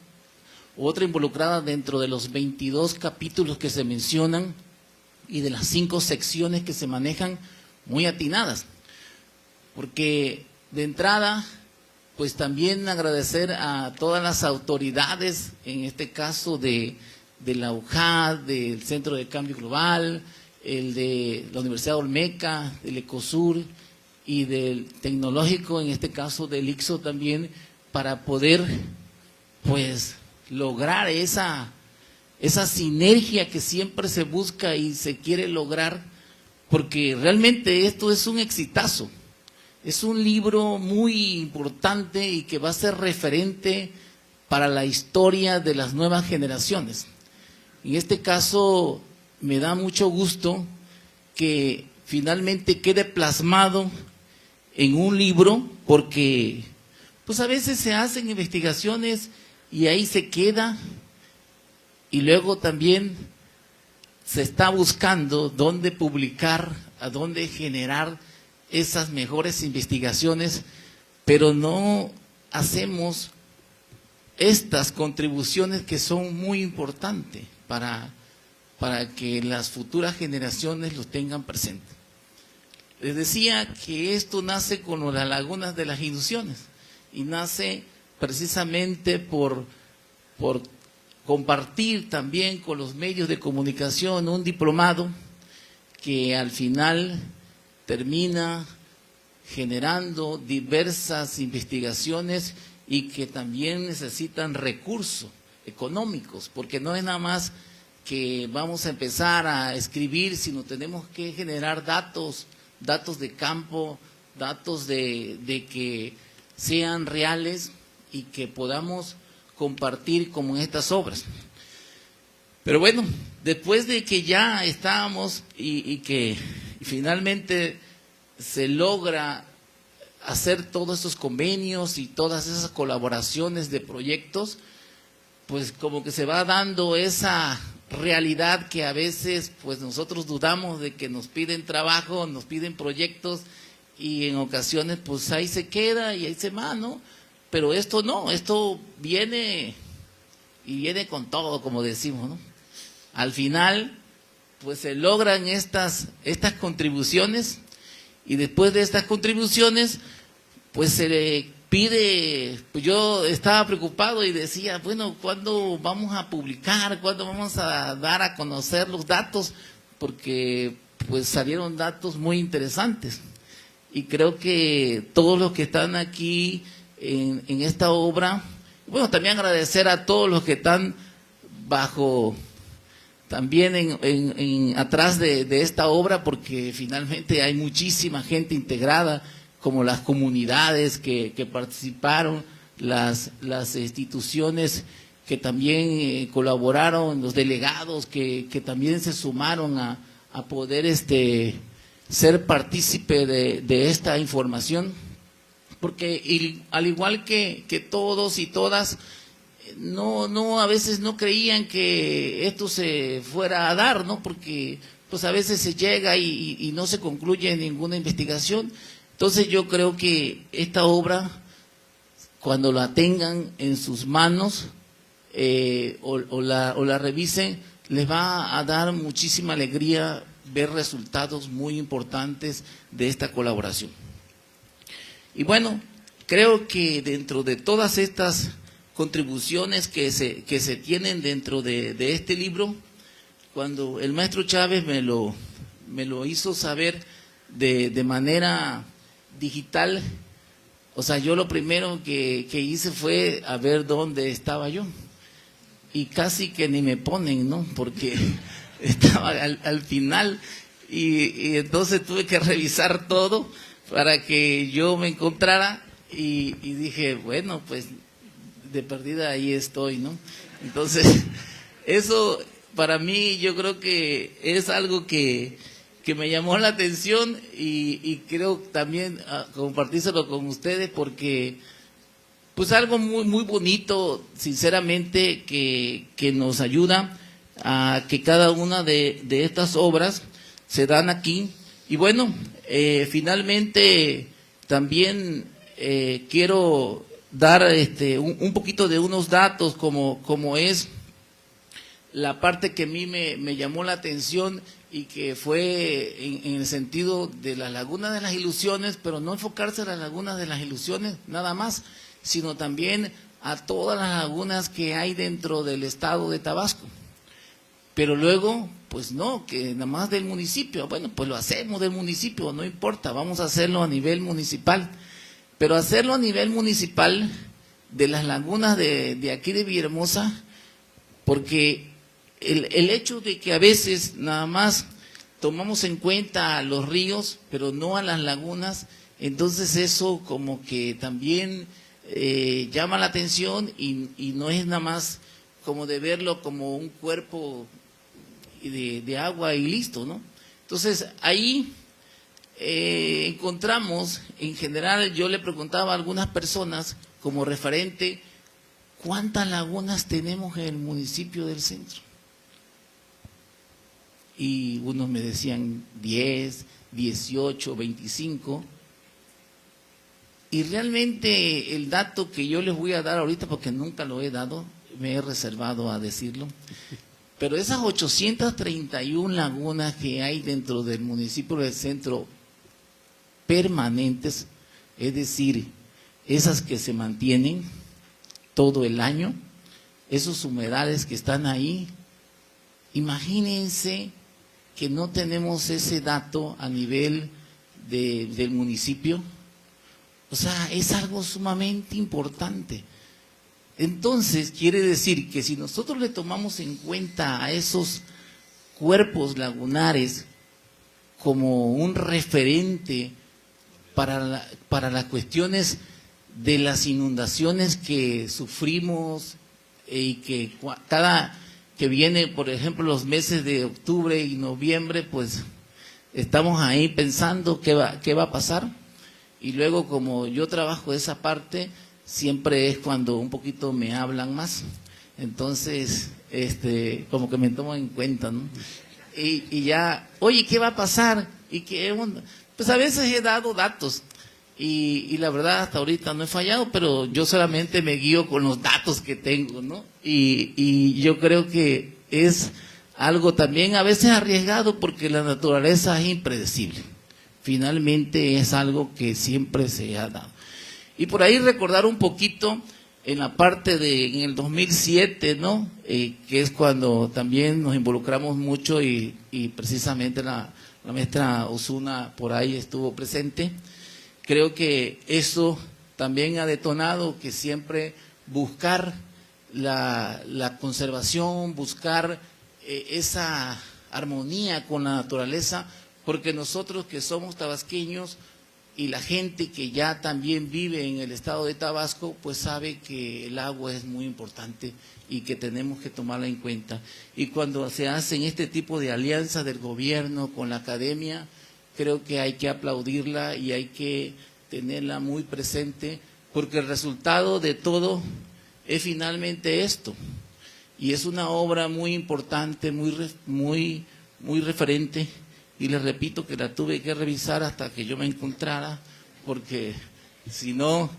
u otra involucrada dentro de los 22 capítulos que se mencionan y de las 5 secciones que se manejan, muy atinadas. Porque de entrada, pues también agradecer a todas las autoridades, en este caso de la UJAD, del Centro de Cambio Global, el de la Universidad Olmeca, del Ecosur y del Tecnológico, en este caso del ICSO también, para poder pues lograr esa sinergia que siempre se busca y se quiere lograr, porque realmente esto es un exitazo. Es un libro muy importante y que va a ser referente para la historia de las nuevas generaciones. En este caso, me da mucho gusto que finalmente quede plasmado en un libro, porque pues a veces se hacen investigaciones y ahí se queda, y luego también se está buscando dónde publicar, a dónde generar esas mejores investigaciones, pero no hacemos estas contribuciones que son muy importantes para que las futuras generaciones los tengan presente. Les decía que esto nace con las lagunas de las ilusiones y nace precisamente por compartir también con los medios de comunicación un diplomado que al final termina generando diversas investigaciones y que también necesitan recursos económicos, porque no es nada más que vamos a empezar a escribir, sino tenemos que generar datos de campo, datos de que sean reales y que podamos compartir como en estas obras. Pero bueno, después de que ya estábamos y que finalmente se logra hacer todos esos convenios y todas esas colaboraciones de proyectos, pues como que se va dando esa realidad que a veces pues nosotros dudamos de que nos piden trabajo, nos piden proyectos y en ocasiones pues ahí se queda y ahí se va, ¿no? Pero esto no, esto viene y viene con todo, como decimos, ¿no? Al final pues se logran estas contribuciones, y después de estas contribuciones pues se le pide, pues yo estaba preocupado y decía, bueno, ¿cuándo vamos a publicar? ¿Cuándo vamos a dar a conocer los datos? Porque pues salieron datos muy interesantes, y creo que todos los que están aquí en esta obra, bueno, también agradecer a todos los que están bajo también atrás de esta obra, porque finalmente hay muchísima gente integrada, como las comunidades que participaron, las instituciones que también colaboraron, los delegados que también se sumaron a poder ser partícipe de esta información, porque al igual que todos y todas, a veces no creían que esto se fuera a dar, ¿no? Porque pues a veces se llega y no se concluye ninguna investigación. Entonces yo creo que esta obra, cuando la tengan en sus manos o la revisen, les va a dar muchísima alegría ver resultados muy importantes de esta colaboración. Y bueno, creo que dentro de todas estas contribuciones que se tienen dentro de este libro, cuando el maestro Chávez me lo hizo saber de manera digital, o sea, yo lo primero que hice fue a ver dónde estaba yo. Y casi que ni me ponen, ¿no? Porque estaba al final y entonces tuve que revisar todo para que yo me encontrara y dije, bueno, pues de perdida ahí estoy, ¿no? Entonces, eso para mí yo creo que es algo que me llamó la atención y creo también compartírselo con ustedes porque pues algo muy muy bonito, sinceramente, que nos ayuda a que cada una de estas obras se dan aquí. Y bueno, finalmente también quiero dar un poquito de unos datos como es la parte que a mí me llamó la atención y que fue en el sentido de la Laguna de las Ilusiones, pero no enfocarse en las lagunas de las ilusiones nada más, sino también a todas las lagunas que hay dentro del estado de Tabasco. Pero luego, pues no, que nada más del municipio. Bueno, pues lo hacemos del municipio, no importa, vamos a hacerlo a nivel municipal. Pero hacerlo a nivel municipal de las lagunas de aquí de Villahermosa, porque el hecho de que a veces nada más tomamos en cuenta a los ríos, pero no a las lagunas, entonces eso como que también llama la atención y no es nada más como de verlo como un cuerpo de agua y listo, ¿no? Entonces ahí encontramos, en general yo le preguntaba a algunas personas como referente, ¿cuántas lagunas tenemos en el municipio del centro? Y unos me decían 10, 18, 25. Y realmente el dato que yo les voy a dar ahorita, porque nunca lo he dado, me he reservado a decirlo, pero esas 831 lagunas que hay dentro del municipio del centro permanentes, es decir, esas que se mantienen todo el año, esos humedales que están ahí, imagínense que no tenemos ese dato a nivel del municipio. O sea, es algo sumamente importante. Entonces, quiere decir que si nosotros le tomamos en cuenta a esos cuerpos lagunares como un referente para las cuestiones de las inundaciones que sufrimos y que cada que viene, por ejemplo, los meses de octubre y noviembre, pues estamos ahí pensando qué va a pasar. Y luego, como yo trabajo esa parte, siempre es cuando un poquito me hablan más. Entonces, como que me tomo en cuenta, ¿no? Y ya, oye, ¿qué va a pasar? ¿Y qué onda? Pues a veces he dado datos y la verdad hasta ahorita no he fallado, pero yo solamente me guío con los datos que tengo, ¿no? Y yo creo que es algo también a veces arriesgado porque la naturaleza es impredecible. Finalmente es algo que siempre se ha dado. Y por ahí recordar un poquito en la parte en el 2007, ¿no? Que es cuando también nos involucramos mucho y precisamente la maestra Osuna por ahí estuvo presente. Creo que eso también ha detonado que siempre buscar la conservación, buscar esa armonía con la naturaleza, porque nosotros que somos tabasqueños y la gente que ya también vive en el estado de Tabasco, pues sabe que el agua es muy importante y que tenemos que tomarla en cuenta. Y cuando se hacen este tipo de alianzas del gobierno con la academia, creo que hay que aplaudirla y hay que tenerla muy presente, porque el resultado de todo es finalmente esto. Y es una obra muy importante, muy referente, y les repito que la tuve que revisar hasta que yo me encontrara, porque si no,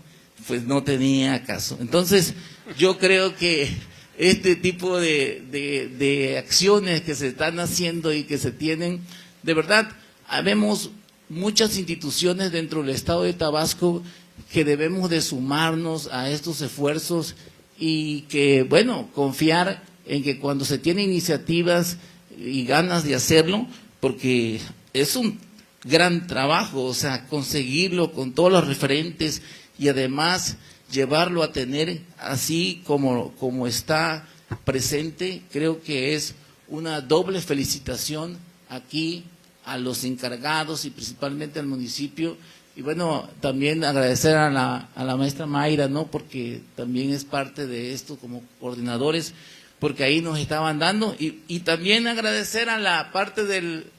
pues no tenía caso. Entonces, yo creo que este tipo de acciones que se están haciendo y que se tienen, de verdad, habemos muchas instituciones dentro del Estado de Tabasco que debemos de sumarnos a estos esfuerzos y que, bueno, confiar en que cuando se tienen iniciativas y ganas de hacerlo, porque es un gran trabajo, o sea, conseguirlo con todos los referentes y además llevarlo a tener así como está presente, creo que es una doble felicitación aquí a los encargados y principalmente al municipio. Y bueno, también agradecer a la maestra Mayra, ¿no? Porque también es parte de esto como coordinadores, porque ahí nos estaban dando. Y también agradecer a la parte del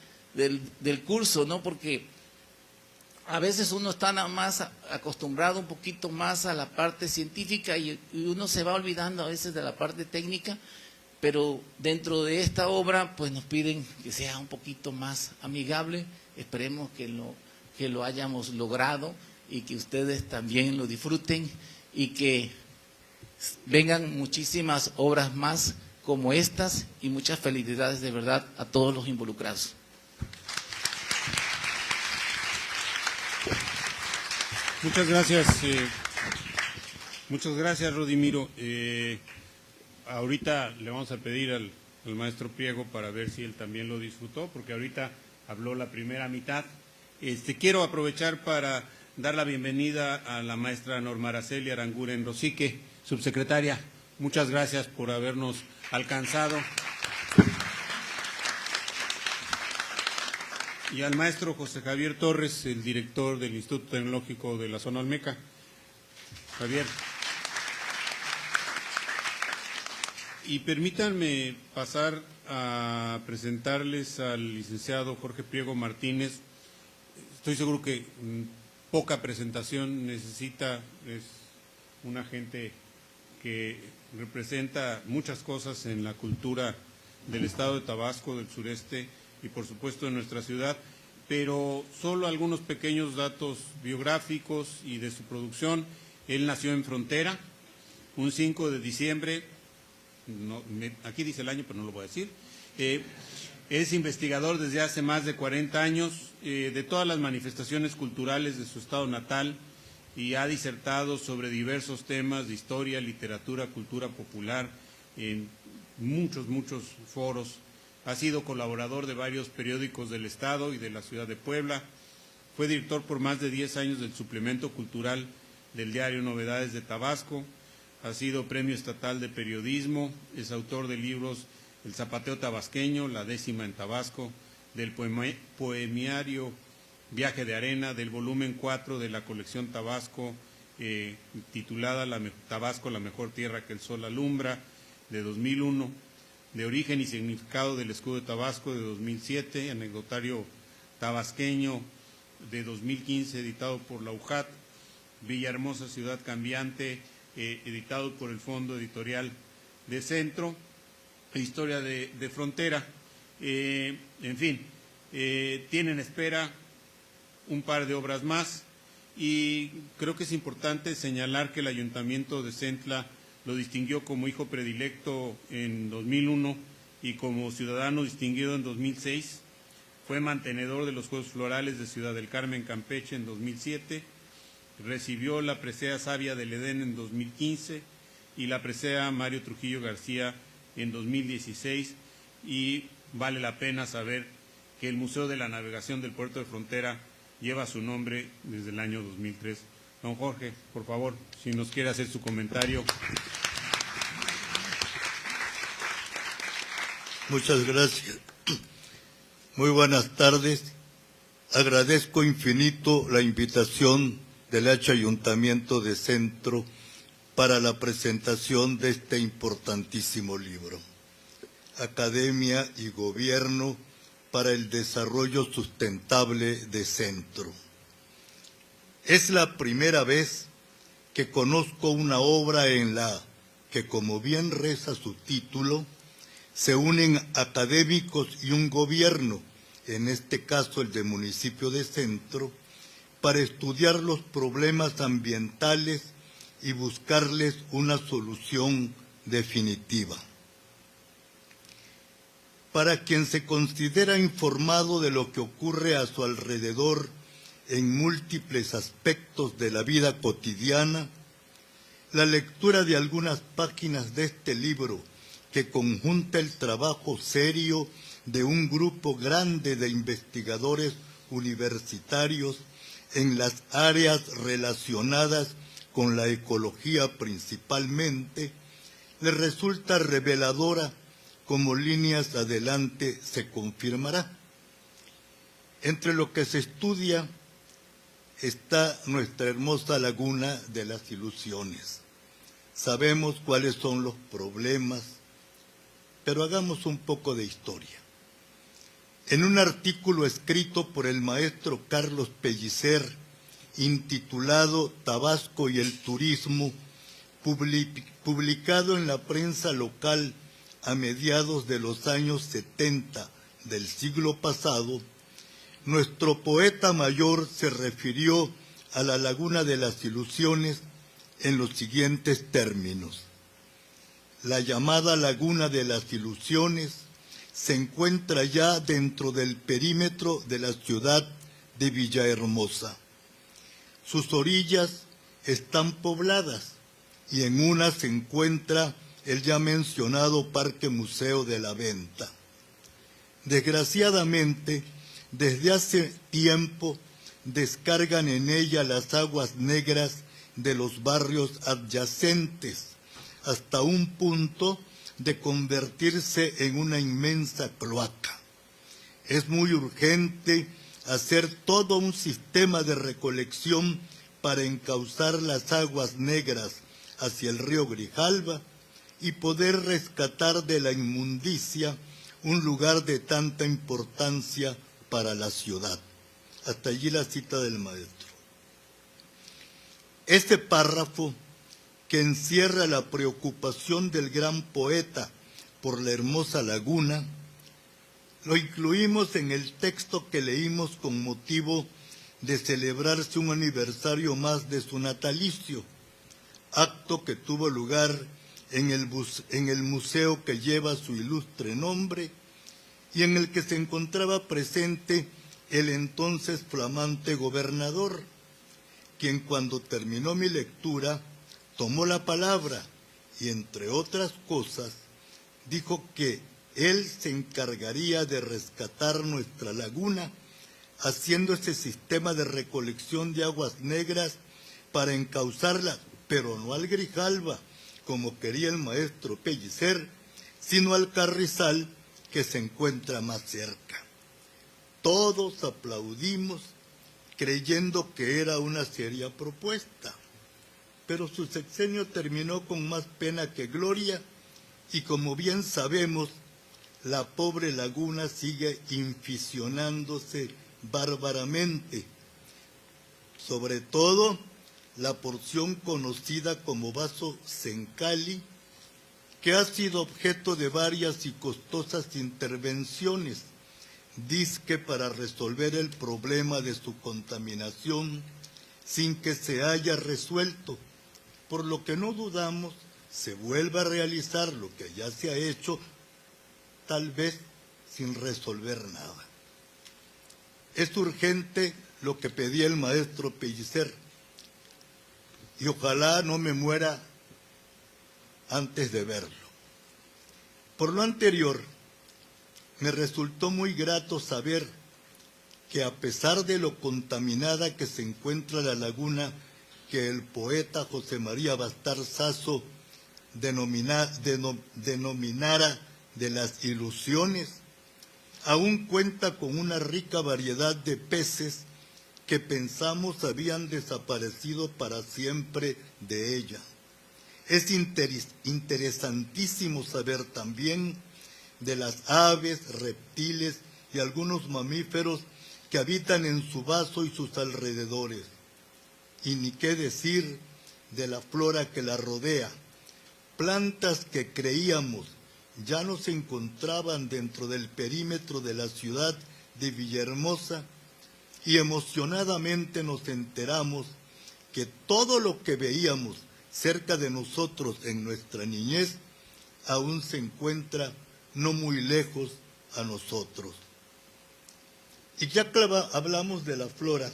curso, ¿no? Porque a veces uno está nada más acostumbrado un poquito más a la parte científica y uno se va olvidando a veces de la parte técnica, pero dentro de esta obra pues nos piden que sea un poquito más amigable. Esperemos que lo hayamos logrado y que ustedes también lo disfruten y que vengan muchísimas obras más como estas y muchas felicidades de verdad a todos los involucrados. Muchas gracias, Rodimiro. Ahorita le vamos a pedir al maestro Priego para ver si él también lo disfrutó, porque ahorita habló la primera mitad. Quiero aprovechar para dar la bienvenida a la maestra Norma Araceli Aranguren Rosique, subsecretaria. Muchas gracias por habernos alcanzado. Y al maestro José Javier Torres, el director del Instituto Tecnológico de la Zona Olmeca. Javier. Y permítanme pasar a presentarles al licenciado Jorge Priego Martínez. Estoy seguro que poca presentación necesita, es una gente que representa muchas cosas en la cultura del estado de Tabasco, del sureste y por supuesto de nuestra ciudad, pero solo algunos pequeños datos biográficos y de su producción. Él nació en Frontera, un 5 de diciembre, aquí dice el año pero no lo voy a decir. Es investigador desde hace más de 40 años de todas las manifestaciones culturales de su estado natal y ha disertado sobre diversos temas de historia, literatura, cultura popular en muchos foros. Ha sido colaborador de varios periódicos del estado y de la ciudad de Puebla. Fue director por más de 10 años del suplemento cultural del diario Novedades de Tabasco. Ha sido premio estatal de periodismo. Es autor de libros El Zapateo Tabasqueño, La Décima en Tabasco, del poemiario Viaje de Arena, del volumen 4 de la colección Tabasco, titulada Tabasco, la mejor tierra que el sol alumbra, de 2001, de Origen y significado del escudo de Tabasco, de 2007, anecdotario tabasqueño, de 2015, editado por la UJAT, Villahermosa, ciudad cambiante, editado por el Fondo Editorial de Centro, Historia de Frontera. En fin, tienen espera un par de obras más y creo que es importante señalar que el Ayuntamiento de Centla lo distinguió como hijo predilecto en 2001 y como ciudadano distinguido en 2006. Fue mantenedor de los Juegos Florales de Ciudad del Carmen, Campeche, en 2007. Recibió la presea Sabia del Edén en 2015 y la presea Mario Trujillo García en 2016. Y vale la pena saber que el Museo de la Navegación del Puerto de Frontera lleva su nombre desde el año 2003. Don Jorge, por favor, si nos quiere hacer su comentario. Muchas gracias. Muy buenas tardes. Agradezco infinito la invitación del Ayuntamiento de Centro para la presentación de este importantísimo libro, Academia y Gobierno para el Desarrollo Sustentable de Centro. Es la primera vez que conozco una obra en la que, como bien reza su título, se unen académicos y un gobierno, en este caso el del municipio de Centro, para estudiar los problemas ambientales y buscarles una solución definitiva. Para quien se considera informado de lo que ocurre a su alrededor en múltiples aspectos de la vida cotidiana, la lectura de algunas páginas de este libro, que conjunta el trabajo serio de un grupo grande de investigadores universitarios en las áreas relacionadas con la ecología principalmente, le resulta reveladora, como líneas adelante se confirmará. Entre lo que se estudia está nuestra hermosa laguna de las ilusiones. Sabemos cuáles son los problemas, pero hagamos un poco de historia. En un artículo escrito por el maestro Carlos Pellicer, intitulado Tabasco y el turismo, publicado en la prensa local a mediados de los años 70 del siglo pasado, nuestro poeta mayor se refirió a la laguna de las ilusiones en los siguientes términos. La llamada laguna de las ilusiones se encuentra ya dentro del perímetro de la ciudad de Villahermosa. Sus orillas están pobladas y en una se encuentra el ya mencionado Parque Museo de la Venta. Desgraciadamente, desde hace tiempo descargan en ella las aguas negras de los barrios adyacentes, hasta un punto de convertirse en una inmensa cloaca. Es muy urgente hacer todo un sistema de recolección para encauzar las aguas negras hacia el río Grijalva y poder rescatar de la inmundicia un lugar de tanta importancia para la ciudad. Hasta allí la cita del maestro. Este párrafo, que encierra la preocupación del gran poeta por la hermosa laguna, lo incluimos en el texto que leímos con motivo de celebrarse un aniversario más de su natalicio, acto que tuvo lugar en el museo que lleva su ilustre nombre y en el que se encontraba presente el entonces flamante gobernador, quien cuando terminó mi lectura tomó la palabra y, entre otras cosas, dijo que él se encargaría de rescatar nuestra laguna, haciendo ese sistema de recolección de aguas negras para encauzarla, pero no al Grijalva, como quería el maestro Pellicer, sino al Carrizal, que se encuentra más cerca. Todos aplaudimos, creyendo que era una seria propuesta, pero su sexenio terminó con más pena que gloria y, como bien sabemos, la pobre laguna sigue inficionándose bárbaramente, sobre todo la porción conocida como vaso Sencali, que ha sido objeto de varias y costosas intervenciones, dizque para resolver el problema de su contaminación, sin que se haya resuelto, por lo que no dudamos se vuelva a realizar lo que ya se ha hecho, tal vez sin resolver nada. Es urgente lo que pedía el maestro Pellicer, y ojalá no me muera antes de verlo. Por lo anterior, me resultó muy grato saber que, a pesar de lo contaminada que se encuentra la laguna que el poeta José María Bastar Sazo denominara de las ilusiones, aún cuenta con una rica variedad de peces que pensamos habían desaparecido para siempre de ella. Es interesantísimo saber también de las aves, reptiles y algunos mamíferos que habitan en su vaso y sus alrededores. Y ni qué decir de la flora que la rodea, plantas que creíamos ya no se encontraban dentro del perímetro de la ciudad de Villahermosa, y emocionadamente nos enteramos que todo lo que veíamos cerca de nosotros en nuestra niñez aún se encuentra no muy lejos a nosotros. Y ya que hablamos de la flora,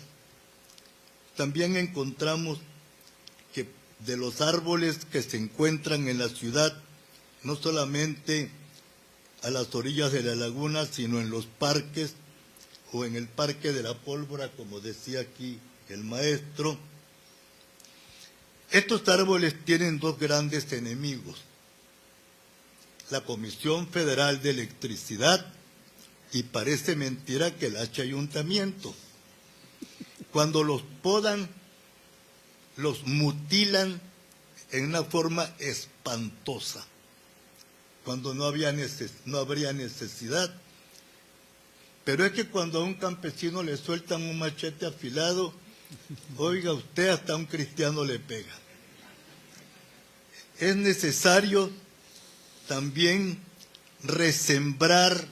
también encontramos que de los árboles que se encuentran en la ciudad, no solamente a las orillas de la laguna, sino en los parques o en el Parque de la Pólvora, como decía aquí el maestro, estos árboles tienen dos grandes enemigos: la Comisión Federal de Electricidad y parece mentira que el ayuntamiento. Cuando los podan, los mutilan en una forma espantosa, cuando no habría necesidad. Pero es que cuando a un campesino le sueltan un machete afilado, oiga usted, hasta a un cristiano le pega. Es necesario también resembrar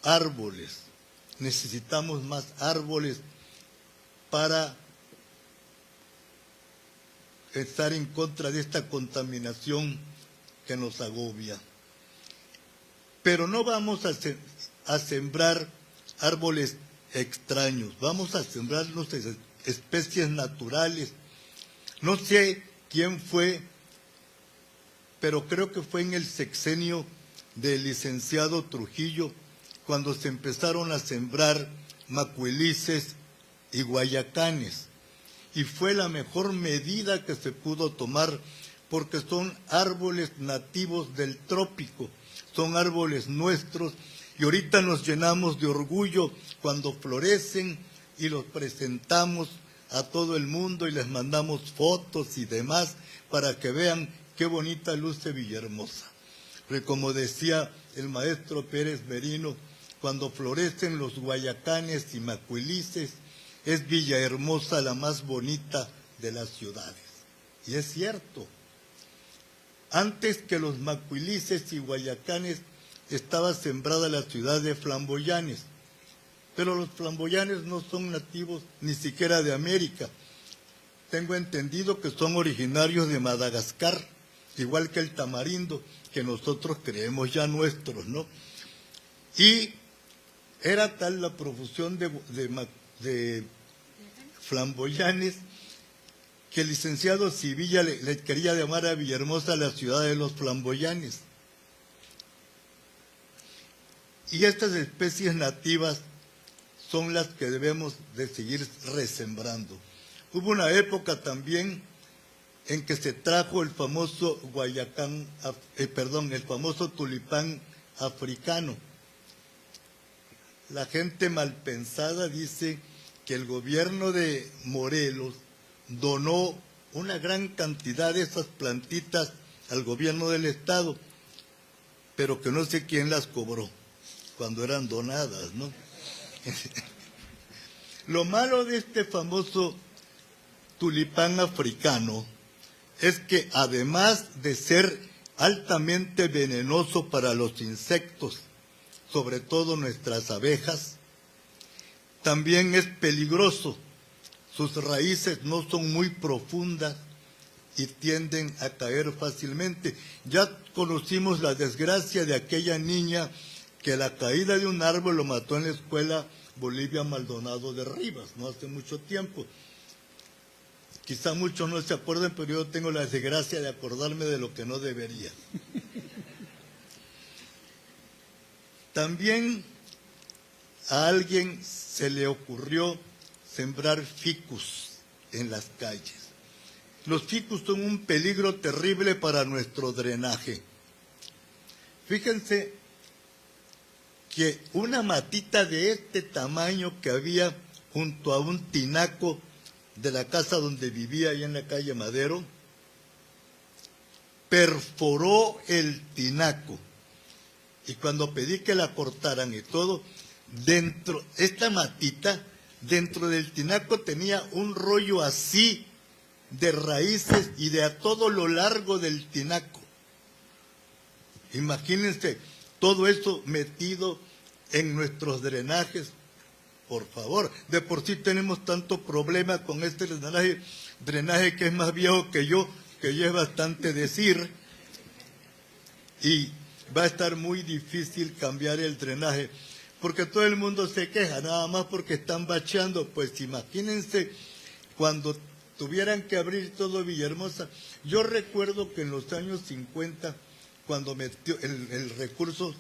árboles. Necesitamos más árboles para estar en contra de esta contaminación que nos agobia. Pero no vamos a sembrar árboles extraños, vamos a sembrar especies naturales. No sé quién fue, pero creo que fue en el sexenio del licenciado Trujillo, cuando se empezaron a sembrar macuilices y guayacanes. Y fue la mejor medida que se pudo tomar, porque son árboles nativos del trópico, son árboles nuestros, y ahorita nos llenamos de orgullo cuando florecen y los presentamos a todo el mundo y les mandamos fotos y demás para que vean qué bonita luce Villahermosa. Porque como decía el maestro Pérez Merino, cuando florecen los guayacanes y macuilices, es Villahermosa la más bonita de las ciudades. Y es cierto. Antes que los macuilices y guayacanes estaba sembrada la ciudad de Flamboyanes, pero los flamboyanes no son nativos ni siquiera de América. Tengo entendido que son originarios de Madagascar, igual que el tamarindo, que nosotros creemos ya nuestros, ¿no? Y era tal la profusión de flamboyanes que el licenciado Civilla le quería llamar a Villahermosa la ciudad de los flamboyanes. Y estas especies nativas son las que debemos de seguir resembrando. Hubo una época también en que se trajo el famoso el famoso tulipán africano. La gente malpensada dice que el gobierno de Morelos donó una gran cantidad de esas plantitas al gobierno del estado, pero que no sé quién las cobró cuando eran donadas, ¿no? Lo malo de este famoso tulipán africano es que además de ser altamente venenoso para los insectos, sobre todo nuestras abejas, también es peligroso. Sus raíces no son muy profundas y tienden a caer fácilmente. Ya conocimos la desgracia de aquella niña que la caída de un árbol lo mató en la escuela Bolivia Maldonado de Rivas, no hace mucho tiempo. Quizá muchos no se acuerden, pero yo tengo la desgracia de acordarme de lo que no debería. También a alguien se le ocurrió sembrar ficus en las calles. Los ficus son un peligro terrible para nuestro drenaje. Fíjense que una matita de este tamaño que había junto a un tinaco de la casa donde vivía, allá en la calle Madero, perforó el tinaco. Y cuando pedí que la cortaran y todo, esta matita, dentro del tinaco tenía un rollo así de raíces y de a todo lo largo del tinaco. Imagínense todo eso metido en nuestros drenajes. Por favor, de por sí tenemos tanto problema con este drenaje que es más viejo que yo es bastante decir, y va a estar muy difícil cambiar el drenaje, porque todo el mundo se queja, nada más porque están bacheando. Pues imagínense cuando tuvieran que abrir todo Villahermosa. Yo recuerdo que en los años 50, cuando metió recursos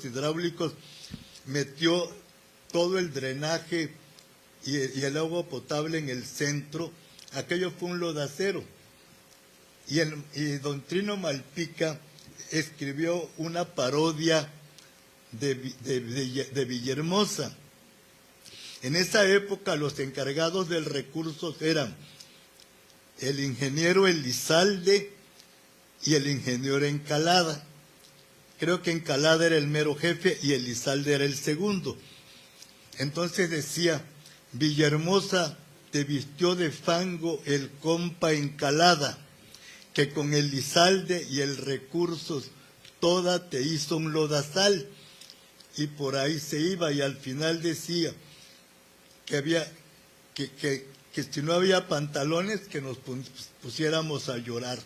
hidráulicos, metió todo el drenaje y el agua potable en el centro, aquello fue un lodacero. Y don Trino Malpica escribió una parodia de Villahermosa. En esa época los encargados del recurso eran el ingeniero Elizalde y el ingeniero Encalada. Creo que Encalada era el mero jefe y Elizalde era el segundo. Entonces decía: Villahermosa te vistió de fango el compa Encalada, que con el Elizalde y el Recursos toda te hizo un lodazal. Y por ahí se iba, y al final decía que si no había pantalones, que nos pusiéramos a llorar.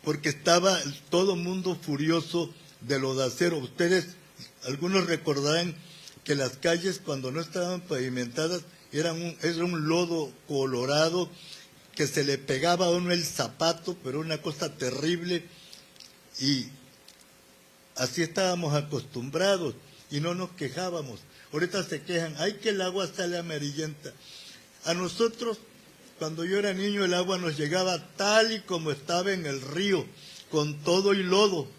Porque estaba todo mundo furioso de lodacero. Ustedes, algunos recordarán que las calles, cuando no estaban pavimentadas, era un lodo colorado que se le pegaba a uno el zapato, pero una cosa terrible, y así estábamos acostumbrados y no nos quejábamos. Ahorita se quejan, ay, que el agua sale amarillenta. A nosotros, cuando yo era niño, el agua nos llegaba tal y como estaba en el río, con todo y lodo,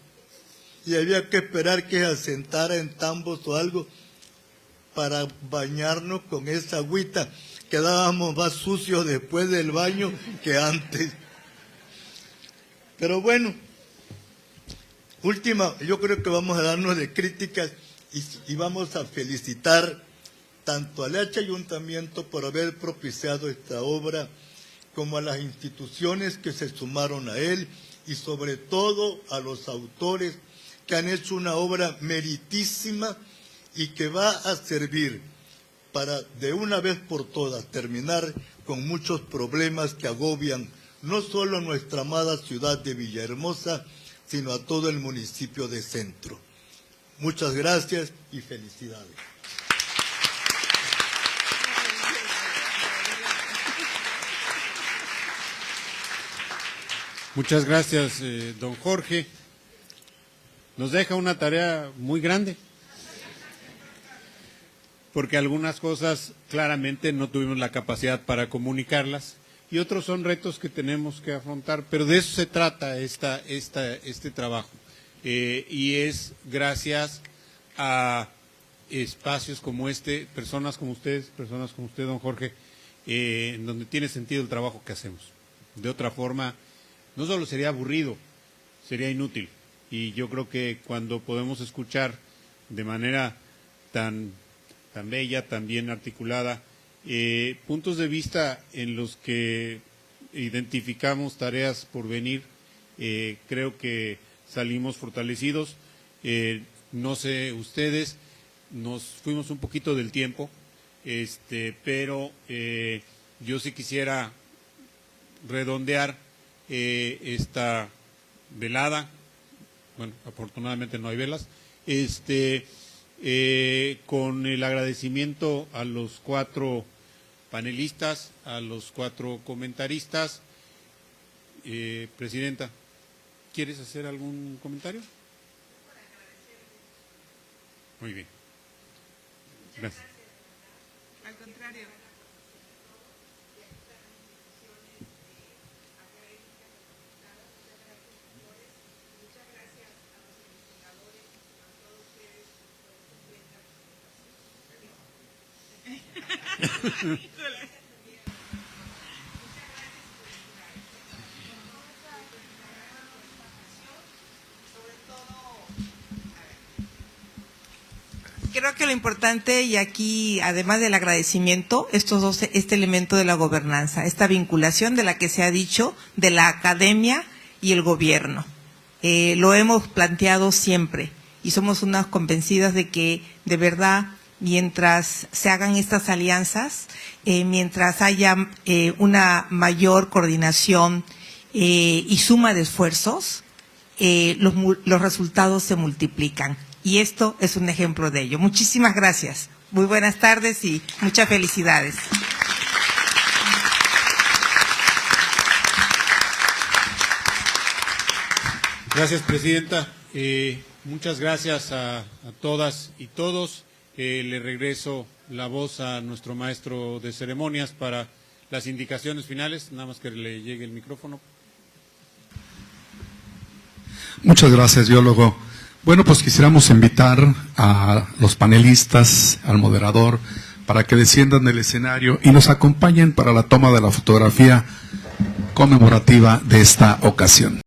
y había que esperar que se asentara en tambos o algo para bañarnos con esa agüita. Quedábamos más sucios después del baño que antes. Pero bueno, yo creo que vamos a darnos de críticas y vamos a felicitar tanto al ayuntamiento por haber propiciado esta obra, como a las instituciones que se sumaron a él, y sobre todo a los autores que han hecho una obra meritísima y que va a servir para de una vez por todas terminar con muchos problemas que agobian no solo a nuestra amada ciudad de Villahermosa, sino a todo el municipio de Centro. Muchas gracias y felicidades. Muchas gracias, don Jorge. Nos deja una tarea muy grande, porque algunas cosas claramente no tuvimos la capacidad para comunicarlas, y otros son retos que tenemos que afrontar, pero de eso se trata este trabajo. Y es gracias a espacios como este, personas como usted, don Jorge, en donde tiene sentido el trabajo que hacemos. De otra forma, no solo sería aburrido, sería inútil. Y yo creo que cuando podemos escuchar de manera tan bella, tan bien articulada, puntos de vista en los que identificamos tareas por venir, creo que salimos fortalecidos. No sé ustedes, nos fuimos un poquito del tiempo, pero yo sí quisiera redondear esta velada. Bueno, afortunadamente no hay velas, con el agradecimiento a los 4 panelistas, a los 4 comentaristas. Presidenta, ¿quieres hacer algún comentario? Muy bien. Gracias. Al contrario. creo que lo importante, y aquí, además del agradecimiento, este elemento de la gobernanza, esta vinculación de la que se ha dicho, de la academia y el gobierno. Lo hemos planteado siempre y somos unas convencidas de que, de verdad, mientras se hagan estas alianzas, mientras haya una mayor coordinación y suma de esfuerzos, los resultados se multiplican. Y esto es un ejemplo de ello. Muchísimas gracias. Muy buenas tardes y muchas felicidades. Gracias, Presidenta. Muchas gracias a todas y todos. Le regreso la voz a nuestro maestro de ceremonias para las indicaciones finales. Nada más que le llegue el micrófono. Muchas gracias, biólogo. Bueno, pues quisiéramos invitar a los panelistas, al moderador, para que desciendan del escenario y nos acompañen para la toma de la fotografía conmemorativa de esta ocasión.